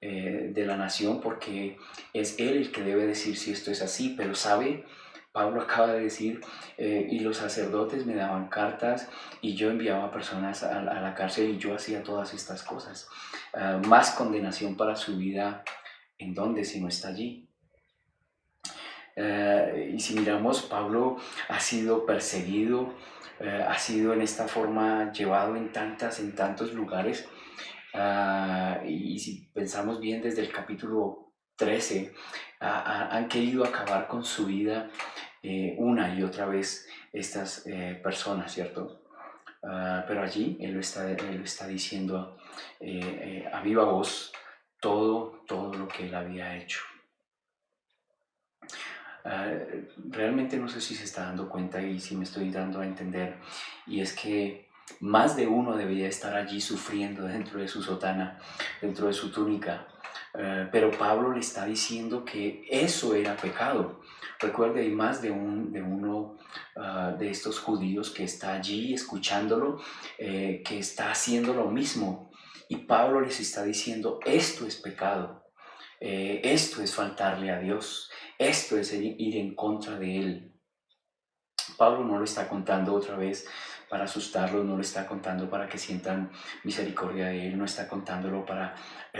de la nación porque es él el que debe decir si esto es así. Pero sabe, Pablo acaba de decir, y los sacerdotes me daban cartas y yo enviaba personas a la cárcel y yo hacía todas estas cosas. Más condenación para su vida, ¿en dónde si no está allí? Y si miramos, Pablo ha sido perseguido, ha sido en esta forma llevado en tantos lugares. Y si pensamos bien, desde el capítulo 13 han querido acabar con su vida una y otra vez estas personas, ¿cierto? Pero allí él lo está diciendo a viva voz todo lo que él había hecho. Realmente no sé si se está dando cuenta y si me estoy dando a entender, y es que más de uno debía estar allí sufriendo dentro de su sotana, dentro de su túnica, pero Pablo le está diciendo que eso era pecado. Recuerde, hay más de uno de estos judíos que está allí escuchándolo, que está haciendo lo mismo, y Pablo les está diciendo, esto es pecado, esto es faltarle a Dios, esto es ir en contra de Él. Pablo no lo está contando otra vez para asustarlos, no lo está contando para que sientan misericordia de Él, no está contándolo para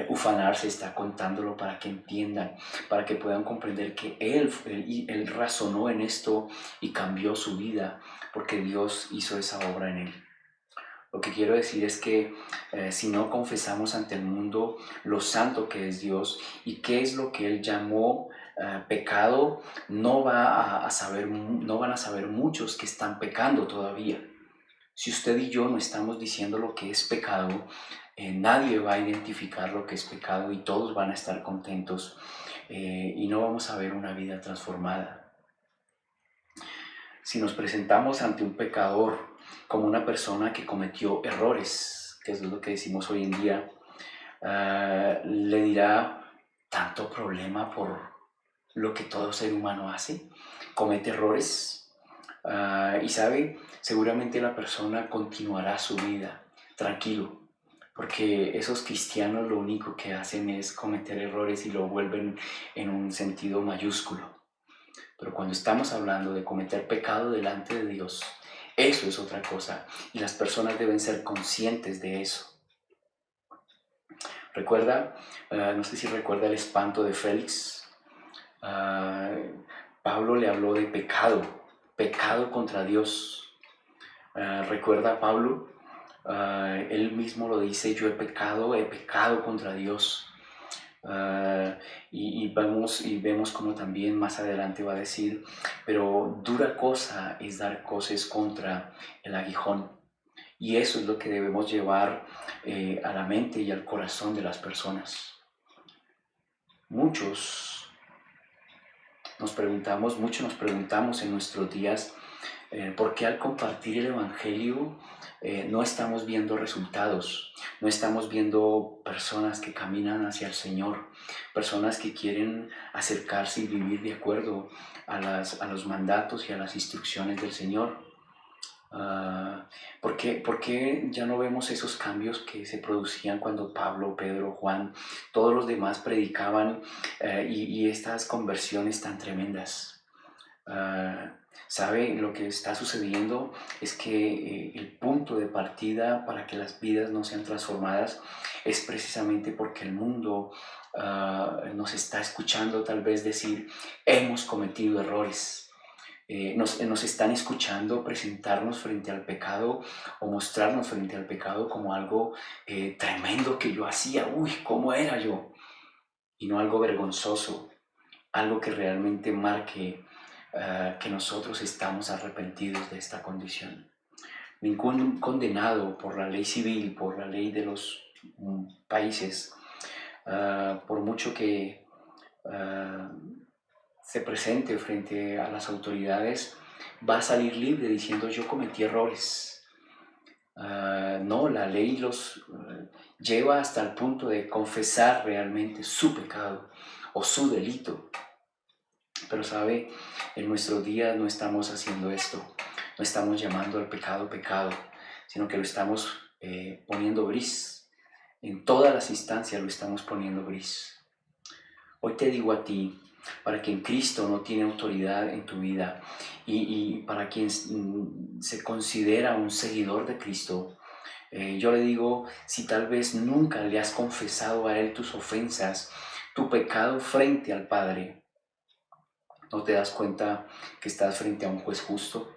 ufanarse, está contándolo para que entiendan, para que puedan comprender que Él razonó en esto y cambió su vida, porque Dios hizo esa obra en Él. Lo que quiero decir es que si no confesamos ante el mundo lo santo que es Dios y qué es lo que Él llamó pecado, no van a saber muchos que están pecando todavía. Si usted y yo no estamos diciendo lo que es pecado, nadie va a identificar lo que es pecado y todos van a estar contentos y no vamos a ver una vida transformada. Si nos presentamos ante un pecador como una persona que cometió errores, que es lo que decimos hoy en día, le dirá, tanto problema por lo que todo ser humano hace, comete errores, y sabe, seguramente la persona continuará su vida tranquilo, porque esos cristianos lo único que hacen es cometer errores y lo vuelven en un sentido mayúsculo. Pero cuando estamos hablando de cometer pecado delante de Dios, eso es otra cosa y las personas deben ser conscientes de eso. Recuerda, no sé si recuerda el espanto de Félix. Pablo le habló de pecado contra Dios. Recuerda Pablo, él mismo lo dice, yo he pecado contra Dios. Y vemos como también más adelante va a decir, pero dura cosa es dar coces contra el aguijón. Y eso es lo que debemos llevar a la mente y al corazón de las personas. Muchos nos preguntamos en nuestros días por qué al compartir el Evangelio no estamos viendo resultados, no estamos viendo personas que caminan hacia el Señor, personas que quieren acercarse y vivir de acuerdo a los mandatos y a las instrucciones del Señor. ¿Por qué ya no vemos esos cambios que se producían cuando Pablo, Pedro, Juan, todos los demás predicaban y estas conversiones tan tremendas? ¿Sabe? Lo que está sucediendo es que el punto de partida para que las vidas no sean transformadas es precisamente porque el mundo nos está escuchando tal vez decir, hemos cometido errores. Nos están escuchando presentarnos frente al pecado o mostrarnos frente al pecado como algo tremendo que yo hacía, ¿cómo era yo? Y no algo vergonzoso, algo que realmente marque que nosotros estamos arrepentidos de esta condición. Ningún condenado por la ley civil, por la ley de los países, por mucho que se presente frente a las autoridades, va a salir libre diciendo yo cometí errores. No, la ley los lleva hasta el punto de confesar realmente su pecado o su delito. Pero sabe, en nuestros días no estamos haciendo esto, no estamos llamando al pecado pecado, sino que lo estamos poniendo gris. En todas las instancias lo estamos poniendo gris. Hoy te digo a ti, para quien Cristo no tiene autoridad en tu vida y para quien se considera un seguidor de Cristo, yo le digo, si tal vez nunca le has confesado a Él tus ofensas, tu pecado frente al Padre, ¿no te das cuenta que estás frente a un juez justo?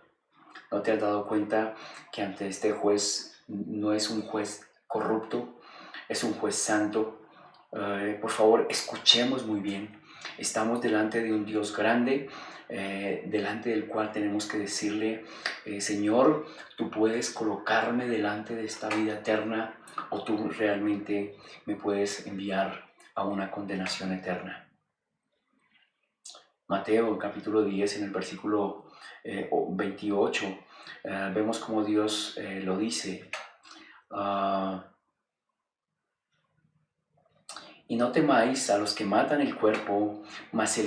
¿No te has dado cuenta que ante este juez no es un juez corrupto, es un juez santo? Por favor, escuchemos muy bien. Estamos delante de un Dios grande, delante del cual tenemos que decirle, Señor, tú puedes colocarme delante de esta vida eterna o tú realmente me puedes enviar a una condenación eterna. Mateo, capítulo 10, en el versículo 28, vemos como Dios lo dice. Y no temáis a los que matan el cuerpo, mas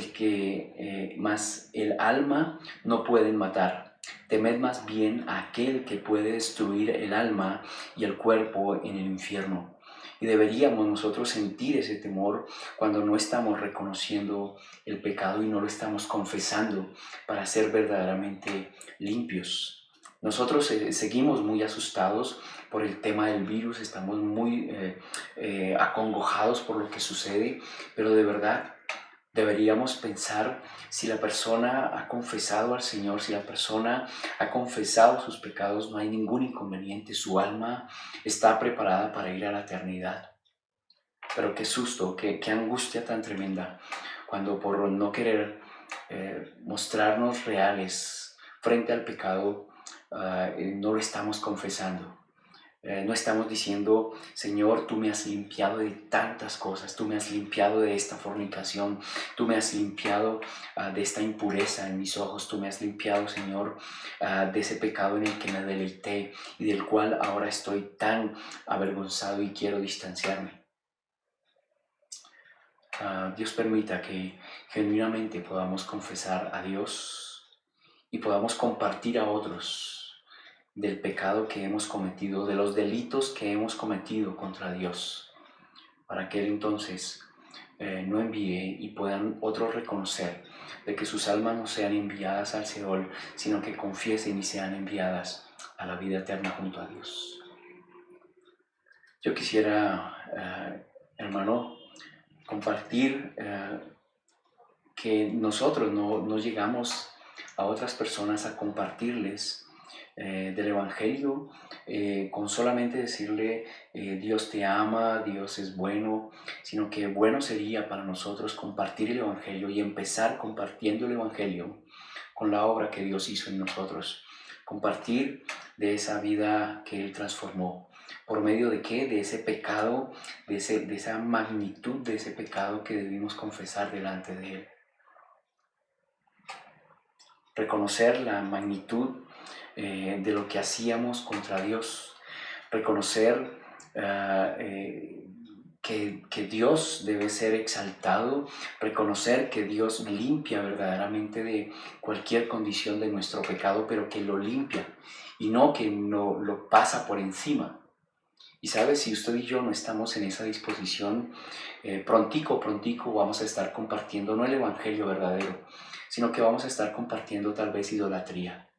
el alma no pueden matar. Temed más bien a aquel que puede destruir el alma y el cuerpo en el infierno. Y deberíamos nosotros sentir ese temor cuando no estamos reconociendo el pecado y no lo estamos confesando para ser verdaderamente limpios. Nosotros seguimos muy asustados por el tema del virus, estamos muy acongojados por lo que sucede, pero de verdad deberíamos pensar si la persona ha confesado al Señor, si la persona ha confesado sus pecados, no hay ningún inconveniente, su alma está preparada para ir a la eternidad. Pero qué susto, qué angustia tan tremenda cuando por no querer mostrarnos reales frente al pecado, no lo estamos confesando. No estamos diciendo, Señor, tú me has limpiado de tantas cosas, tú me has limpiado de esta fornicación, tú me has limpiado de esta impureza en mis ojos, tú me has limpiado, Señor, de ese pecado en el que me deleité y del cual ahora estoy tan avergonzado y quiero distanciarme. Dios permita que genuinamente podamos confesar a Dios y podamos compartir a otros del pecado que hemos cometido, de los delitos que hemos cometido contra Dios, para que Él entonces no envíe y puedan otros reconocer de que sus almas no sean enviadas al Seol, sino que confiesen y sean enviadas a la vida eterna junto a Dios. Yo quisiera, hermano, compartir que nosotros no llegamos a otras personas a compartirles del Evangelio con solamente decirle Dios te ama, Dios es bueno, sino que bueno sería para nosotros compartir el Evangelio y empezar compartiendo el Evangelio con la obra que Dios hizo en nosotros, compartir de esa vida que Él transformó. ¿Por medio de qué? De ese pecado, de esa magnitud de ese pecado que debimos confesar delante de Él. Reconocer la magnitud de lo que hacíamos contra Dios, reconocer que Dios debe ser exaltado, reconocer que Dios limpia verdaderamente de cualquier condición de nuestro pecado, pero que lo limpia y no que no lo pasa por encima. Y sabes, si usted y yo no estamos en esa disposición, prontico vamos a estar compartiendo no el Evangelio verdadero, sino que vamos a estar compartiendo tal vez idolatría.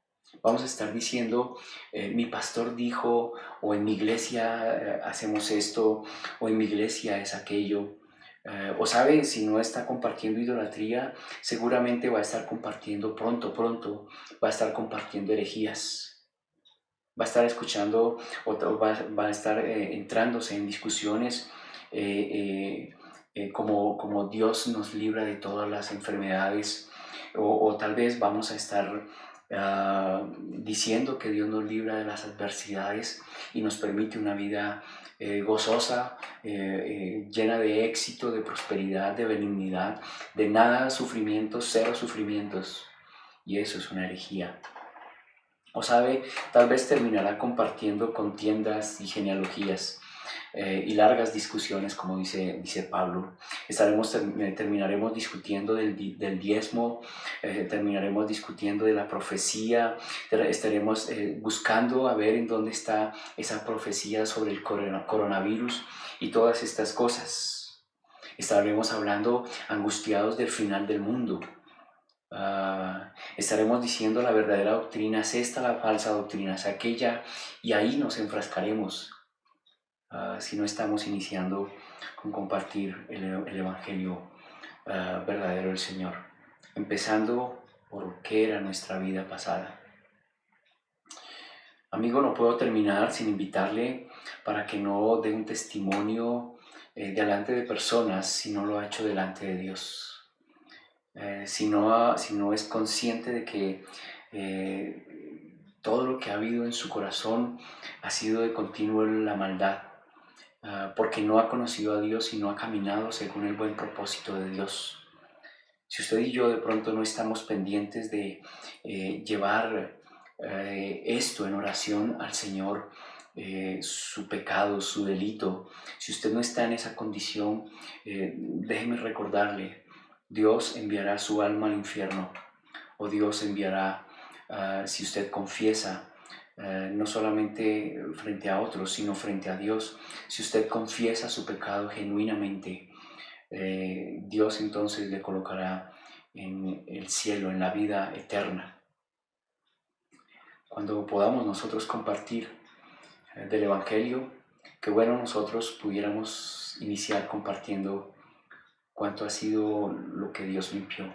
Vamos a estar diciendo, mi pastor dijo, o en mi iglesia hacemos esto, o en mi iglesia es aquello. O sabe, si no está compartiendo idolatría, seguramente va a estar compartiendo pronto, va a estar compartiendo herejías. Va a estar escuchando o va a estar entrándose en discusiones como Dios nos libra de todas las enfermedades, o tal vez vamos a estar diciendo que Dios nos libra de las adversidades y nos permite una vida gozosa, llena de éxito, de prosperidad, de benignidad, de nada sufrimientos, cero sufrimientos, y eso es una herejía. O sabe, tal vez terminará compartiendo contiendas y genealogías y largas discusiones, como dice Pablo. Terminaremos discutiendo del diezmo, terminaremos discutiendo de la profecía, estaremos buscando a ver en dónde está esa profecía sobre el coronavirus y todas estas cosas. Estaremos hablando angustiados del final del mundo. Estaremos diciendo la verdadera doctrina es esta, la falsa doctrina es aquella, y ahí nos enfrascaremos si no estamos iniciando con compartir el Evangelio verdadero del Señor, empezando por qué era nuestra vida pasada. Amigo, no puedo terminar sin invitarle para que no dé un testimonio delante de personas si no lo ha hecho delante de Dios. Si no es consciente de que todo lo que ha habido en su corazón ha sido de continuo la maldad, porque no ha conocido a Dios y no ha caminado según el buen propósito de Dios. Si usted y yo de pronto no estamos pendientes de llevar esto en oración al Señor, su pecado, su delito, si usted no está en esa condición, déjeme recordarle, Dios enviará su alma al infierno, o Dios enviará, si usted confiesa, no solamente frente a otros, sino frente a Dios, si usted confiesa su pecado genuinamente, Dios entonces le colocará en el cielo, en la vida eterna. Cuando podamos nosotros compartir del Evangelio, qué bueno nosotros pudiéramos iniciar compartiendo cuánto ha sido lo que Dios limpió,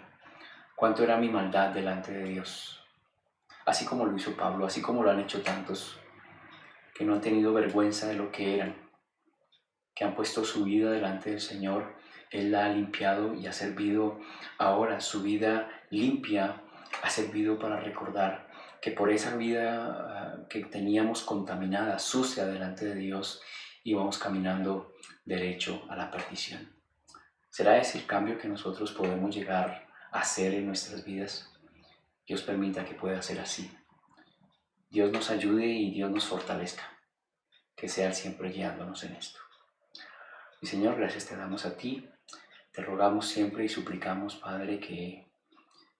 cuánto era mi maldad delante de Dios, así como lo hizo Pablo, así como lo han hecho tantos que no han tenido vergüenza de lo que eran, que han puesto su vida delante del Señor. Él la ha limpiado y ha servido ahora, su vida limpia ha servido para recordar que por esa vida que teníamos contaminada, sucia delante de Dios, íbamos caminando derecho a la perdición. ¿Será ese el cambio que nosotros podemos llegar a hacer en nuestras vidas? Dios permita que pueda ser así. Dios nos ayude y Dios nos fortalezca. Que sea Él siempre guiándonos en esto. Mi Señor, gracias te damos a ti. Te rogamos siempre y suplicamos, Padre, que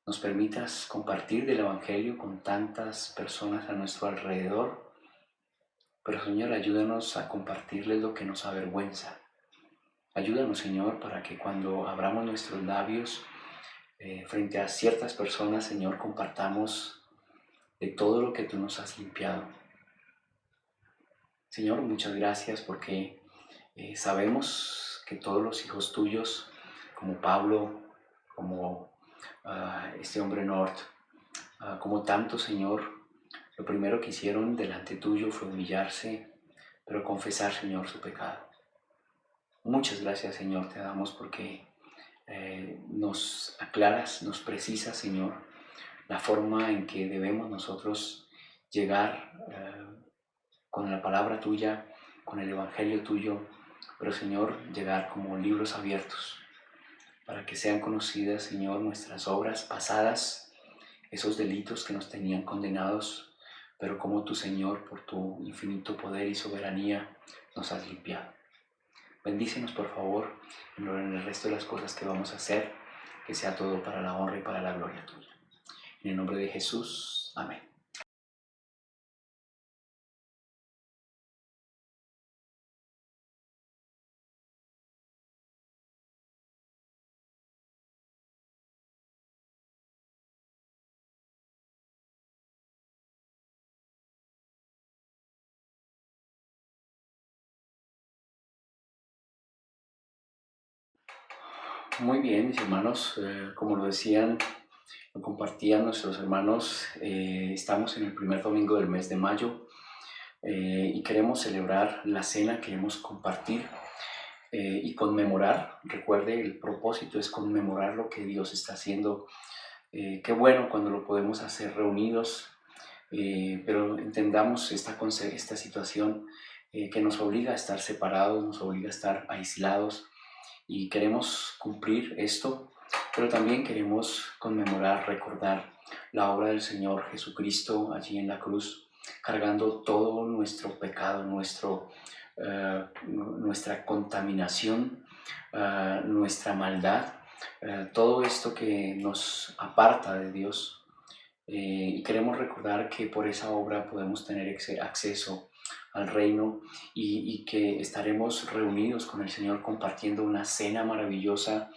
nos permitas compartir del Evangelio con tantas personas a nuestro alrededor. Pero Señor, ayúdanos a compartirles lo que nos avergüenza. Ayúdanos, Señor, para que cuando abramos nuestros labios frente a ciertas personas, Señor, compartamos de todo lo que tú nos has limpiado. Señor, muchas gracias porque sabemos que todos los hijos tuyos, como Pablo, como este hombre Nord, como tantos, Señor, lo primero que hicieron delante tuyo fue humillarse, pero confesar, Señor, su pecado. Muchas gracias, Señor, te damos porque nos aclaras, nos precisas, Señor, la forma en que debemos nosotros llegar con la palabra tuya, con el evangelio tuyo, pero Señor, llegar como libros abiertos para que sean conocidas, Señor, nuestras obras pasadas, esos delitos que nos tenían condenados, pero como tu Señor, por tu infinito poder y soberanía, nos has limpiado. Bendícenos, por favor, en el resto de las cosas que vamos a hacer, que sea todo para la honra y para la gloria tuya. En el nombre de Jesús, amén. Muy bien, mis hermanos, como lo decían, lo compartían nuestros hermanos, estamos en el primer domingo del mes de mayo y queremos celebrar la cena, queremos compartir y conmemorar. Recuerde, el propósito es conmemorar lo que Dios está haciendo. Qué bueno cuando lo podemos hacer reunidos, pero entendamos esta situación que nos obliga a estar separados, nos obliga a estar aislados. Y queremos cumplir esto, pero también queremos conmemorar, recordar la obra del Señor Jesucristo allí en la cruz, cargando todo nuestro pecado, nuestra contaminación, nuestra maldad, todo esto que nos aparta de Dios. Y queremos recordar que por esa obra podemos tener acceso al reino y que estaremos reunidos con el Señor compartiendo una cena maravillosa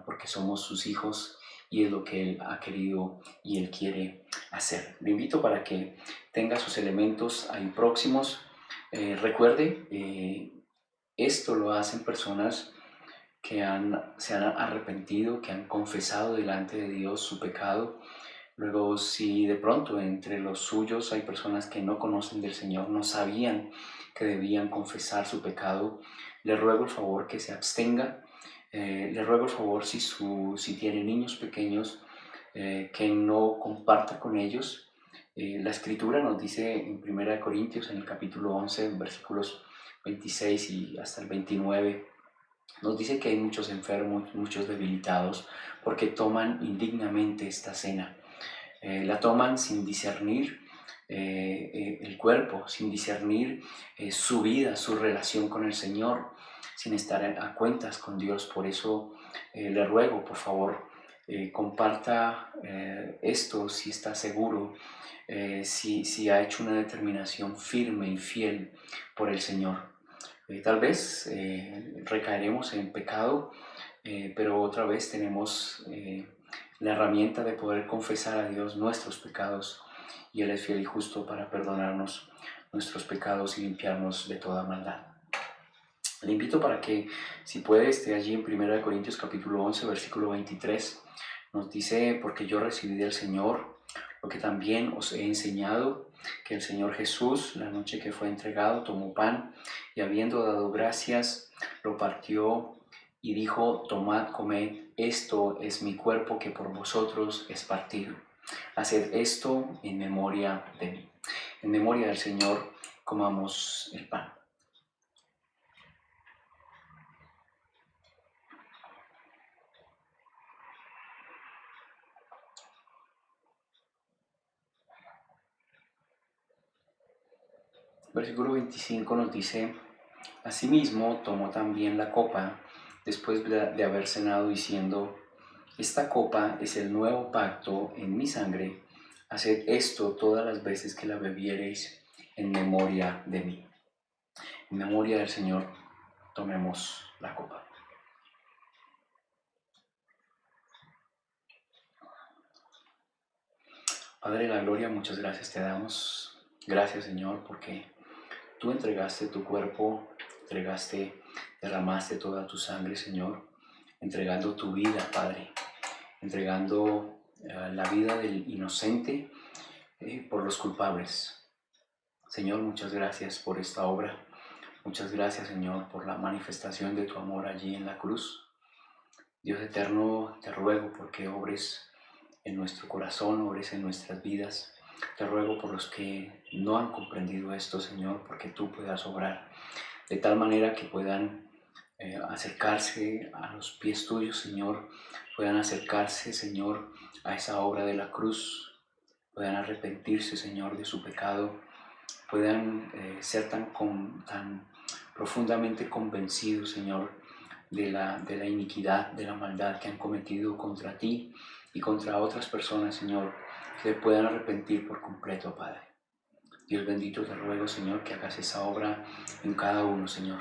porque somos sus hijos y es lo que Él ha querido y Él quiere hacer. Le invito para que tenga sus elementos ahí próximos. Recuerde, esto lo hacen personas que se han arrepentido, que han confesado delante de Dios su pecado. Luego, si de pronto entre los suyos hay personas que no conocen del Señor, no sabían que debían confesar su pecado, le ruego el favor que se abstenga. Le ruego el favor si tiene niños pequeños, que no comparta con ellos. La Escritura nos dice en 1 Corintios, en el capítulo 11, versículos 26 y hasta el 29, nos dice que hay muchos enfermos, muchos debilitados, porque toman indignamente esta cena. La toman sin discernir el cuerpo, sin discernir su vida, su relación con el Señor, sin estar a cuentas con Dios. Por eso le ruego, por favor, comparta esto si está seguro, si ha hecho una determinación firme y fiel por el Señor. Tal vez recaeremos en pecado, pero otra vez tenemos la herramienta de poder confesar a Dios nuestros pecados, y Él es fiel y justo para perdonarnos nuestros pecados y limpiarnos de toda maldad. Le invito para que, si puede, esté allí en 1 Corintios capítulo 11, versículo 23. Nos dice: porque yo recibí del Señor lo que también os he enseñado, que el Señor Jesús, la noche que fue entregado, tomó pan y, habiendo dado gracias, lo partió y dijo: tomad, comed, esto es mi cuerpo que por vosotros es partido. Haced esto en memoria de mí. En memoria del Señor, comamos el pan. Versículo 25 nos dice: asimismo tomó también la copa después de haber cenado, diciendo: Esta copa es el nuevo pacto en mi sangre. Haced esto todas las veces que la bebiereis en memoria de mí. En memoria del Señor, tomemos la copa. Padre de la gloria, muchas gracias te damos. Gracias, Señor, porque tú entregaste tu cuerpo, derramaste toda tu sangre, Señor, entregando tu vida, Padre, entregando la vida del inocente por los culpables. Señor, muchas gracias por esta obra. Muchas gracias, Señor, por la manifestación de tu amor allí en la cruz. Dios eterno, te ruego porque obres en nuestro corazón, obres en nuestras vidas. Te ruego por los que no han comprendido esto, Señor, porque tú puedas obrar de tal manera que puedan acercarse a los pies tuyos, Señor, puedan acercarse, Señor, a esa obra de la cruz, puedan arrepentirse, Señor, de su pecado, puedan ser tan profundamente convencidos, Señor, de la iniquidad, de la maldad que han cometido contra ti y contra otras personas, Señor, que puedan arrepentir por completo, Padre. Dios bendito, te ruego, Señor, que hagas esa obra en cada uno, Señor.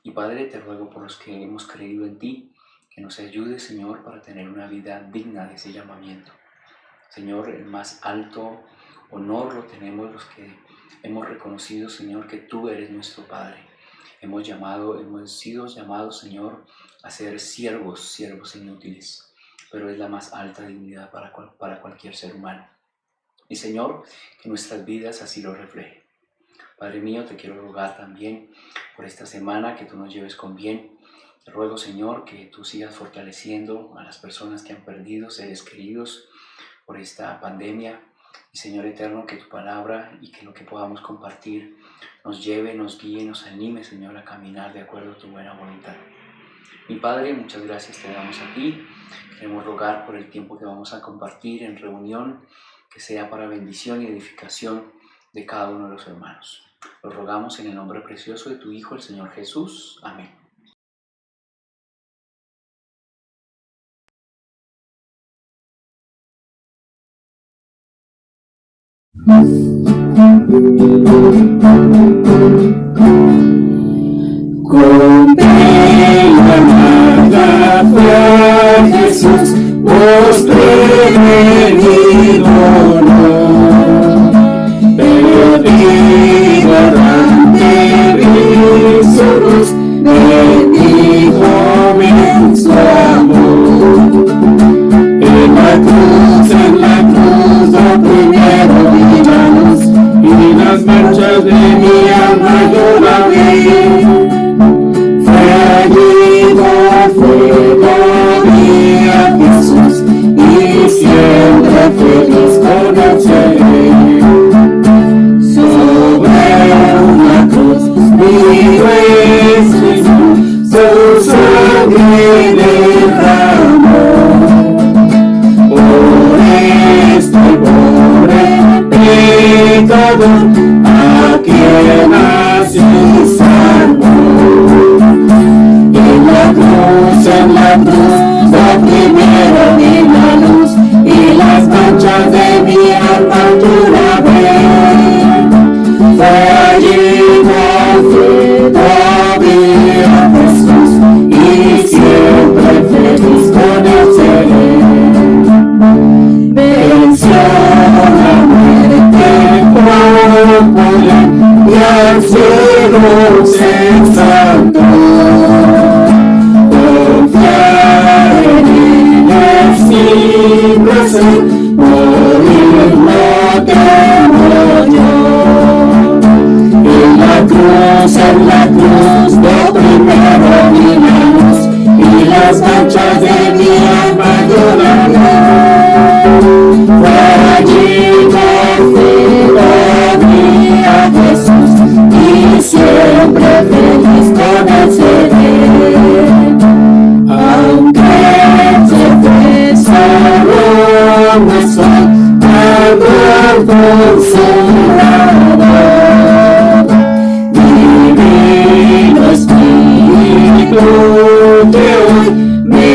Y Padre, te ruego por los que hemos creído en ti, que nos ayudes, Señor, para tener una vida digna de ese llamamiento. Señor, el más alto honor lo tenemos los que hemos reconocido, Señor, que tú eres nuestro Padre. Hemos sido llamados, Señor, a ser siervos inútiles, pero es la más alta dignidad para cualquier ser humano. Y Señor, que nuestras vidas así lo reflejen. Padre mío, te quiero rogar también por esta semana que tú nos lleves con bien. Te ruego, Señor, que tú sigas fortaleciendo a las personas que han perdido seres queridos por esta pandemia. Y Señor eterno, que tu palabra y que lo que podamos compartir nos lleve, nos guíe, nos anime, Señor, a caminar de acuerdo a tu buena voluntad. Mi Padre, muchas gracias te damos a ti. Queremos rogar por el tiempo que vamos a compartir en reunión, que sea para bendición y edificación de cada uno de los hermanos. Lo rogamos en el nombre precioso de tu Hijo, el Señor Jesús. Amén. Con pena amada fue Jesús, vos prevenido no, perdido ante visos, bendijo en su amor. En la cruz, lo primero vi la luz, y las marchas de mi alma yo la vi. Fue allí donde vi a Jesús, y siempre feliz con él seré. Sobre una cruz mi Jesús, su sangre derramó. Por este pobre pecador, a quien así salvó. En la cruz, lo primero vi la luz, y las manchas de mi alma yo la vi. Fue allí donde vi a Jesús, y siempre feliz con él seré. Venció la muerte con poder, y al cielo se exaltó. Confiar en él es sin placer, morir no temo yo. En la cruz, lo primero vi la luz, y las manchas de mi alma yo la vi. Fue allí donde vi a Jesús, y siempre feliz con él seré. Aunque se fue solo, no soy tan consolador. Divino Espíritu de hoy me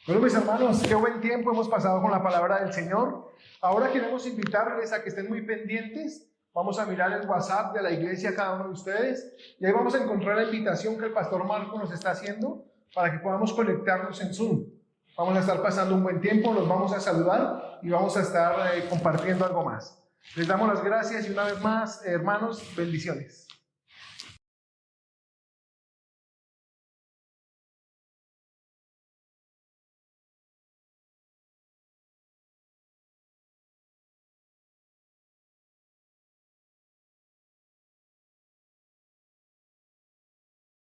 Bueno, mis hermanos, qué buen tiempo hemos pasado con la palabra del Señor. Ahora queremos invitarles a que estén muy pendientes. Vamos a mirar el WhatsApp de la iglesia cada uno de ustedes y ahí vamos a encontrar la invitación que el pastor Marco nos está haciendo para que podamos conectarnos en Zoom. Vamos a estar pasando un buen tiempo, nos vamos a saludar y vamos a estar compartiendo algo más. Les damos las gracias y una vez más, hermanos, bendiciones.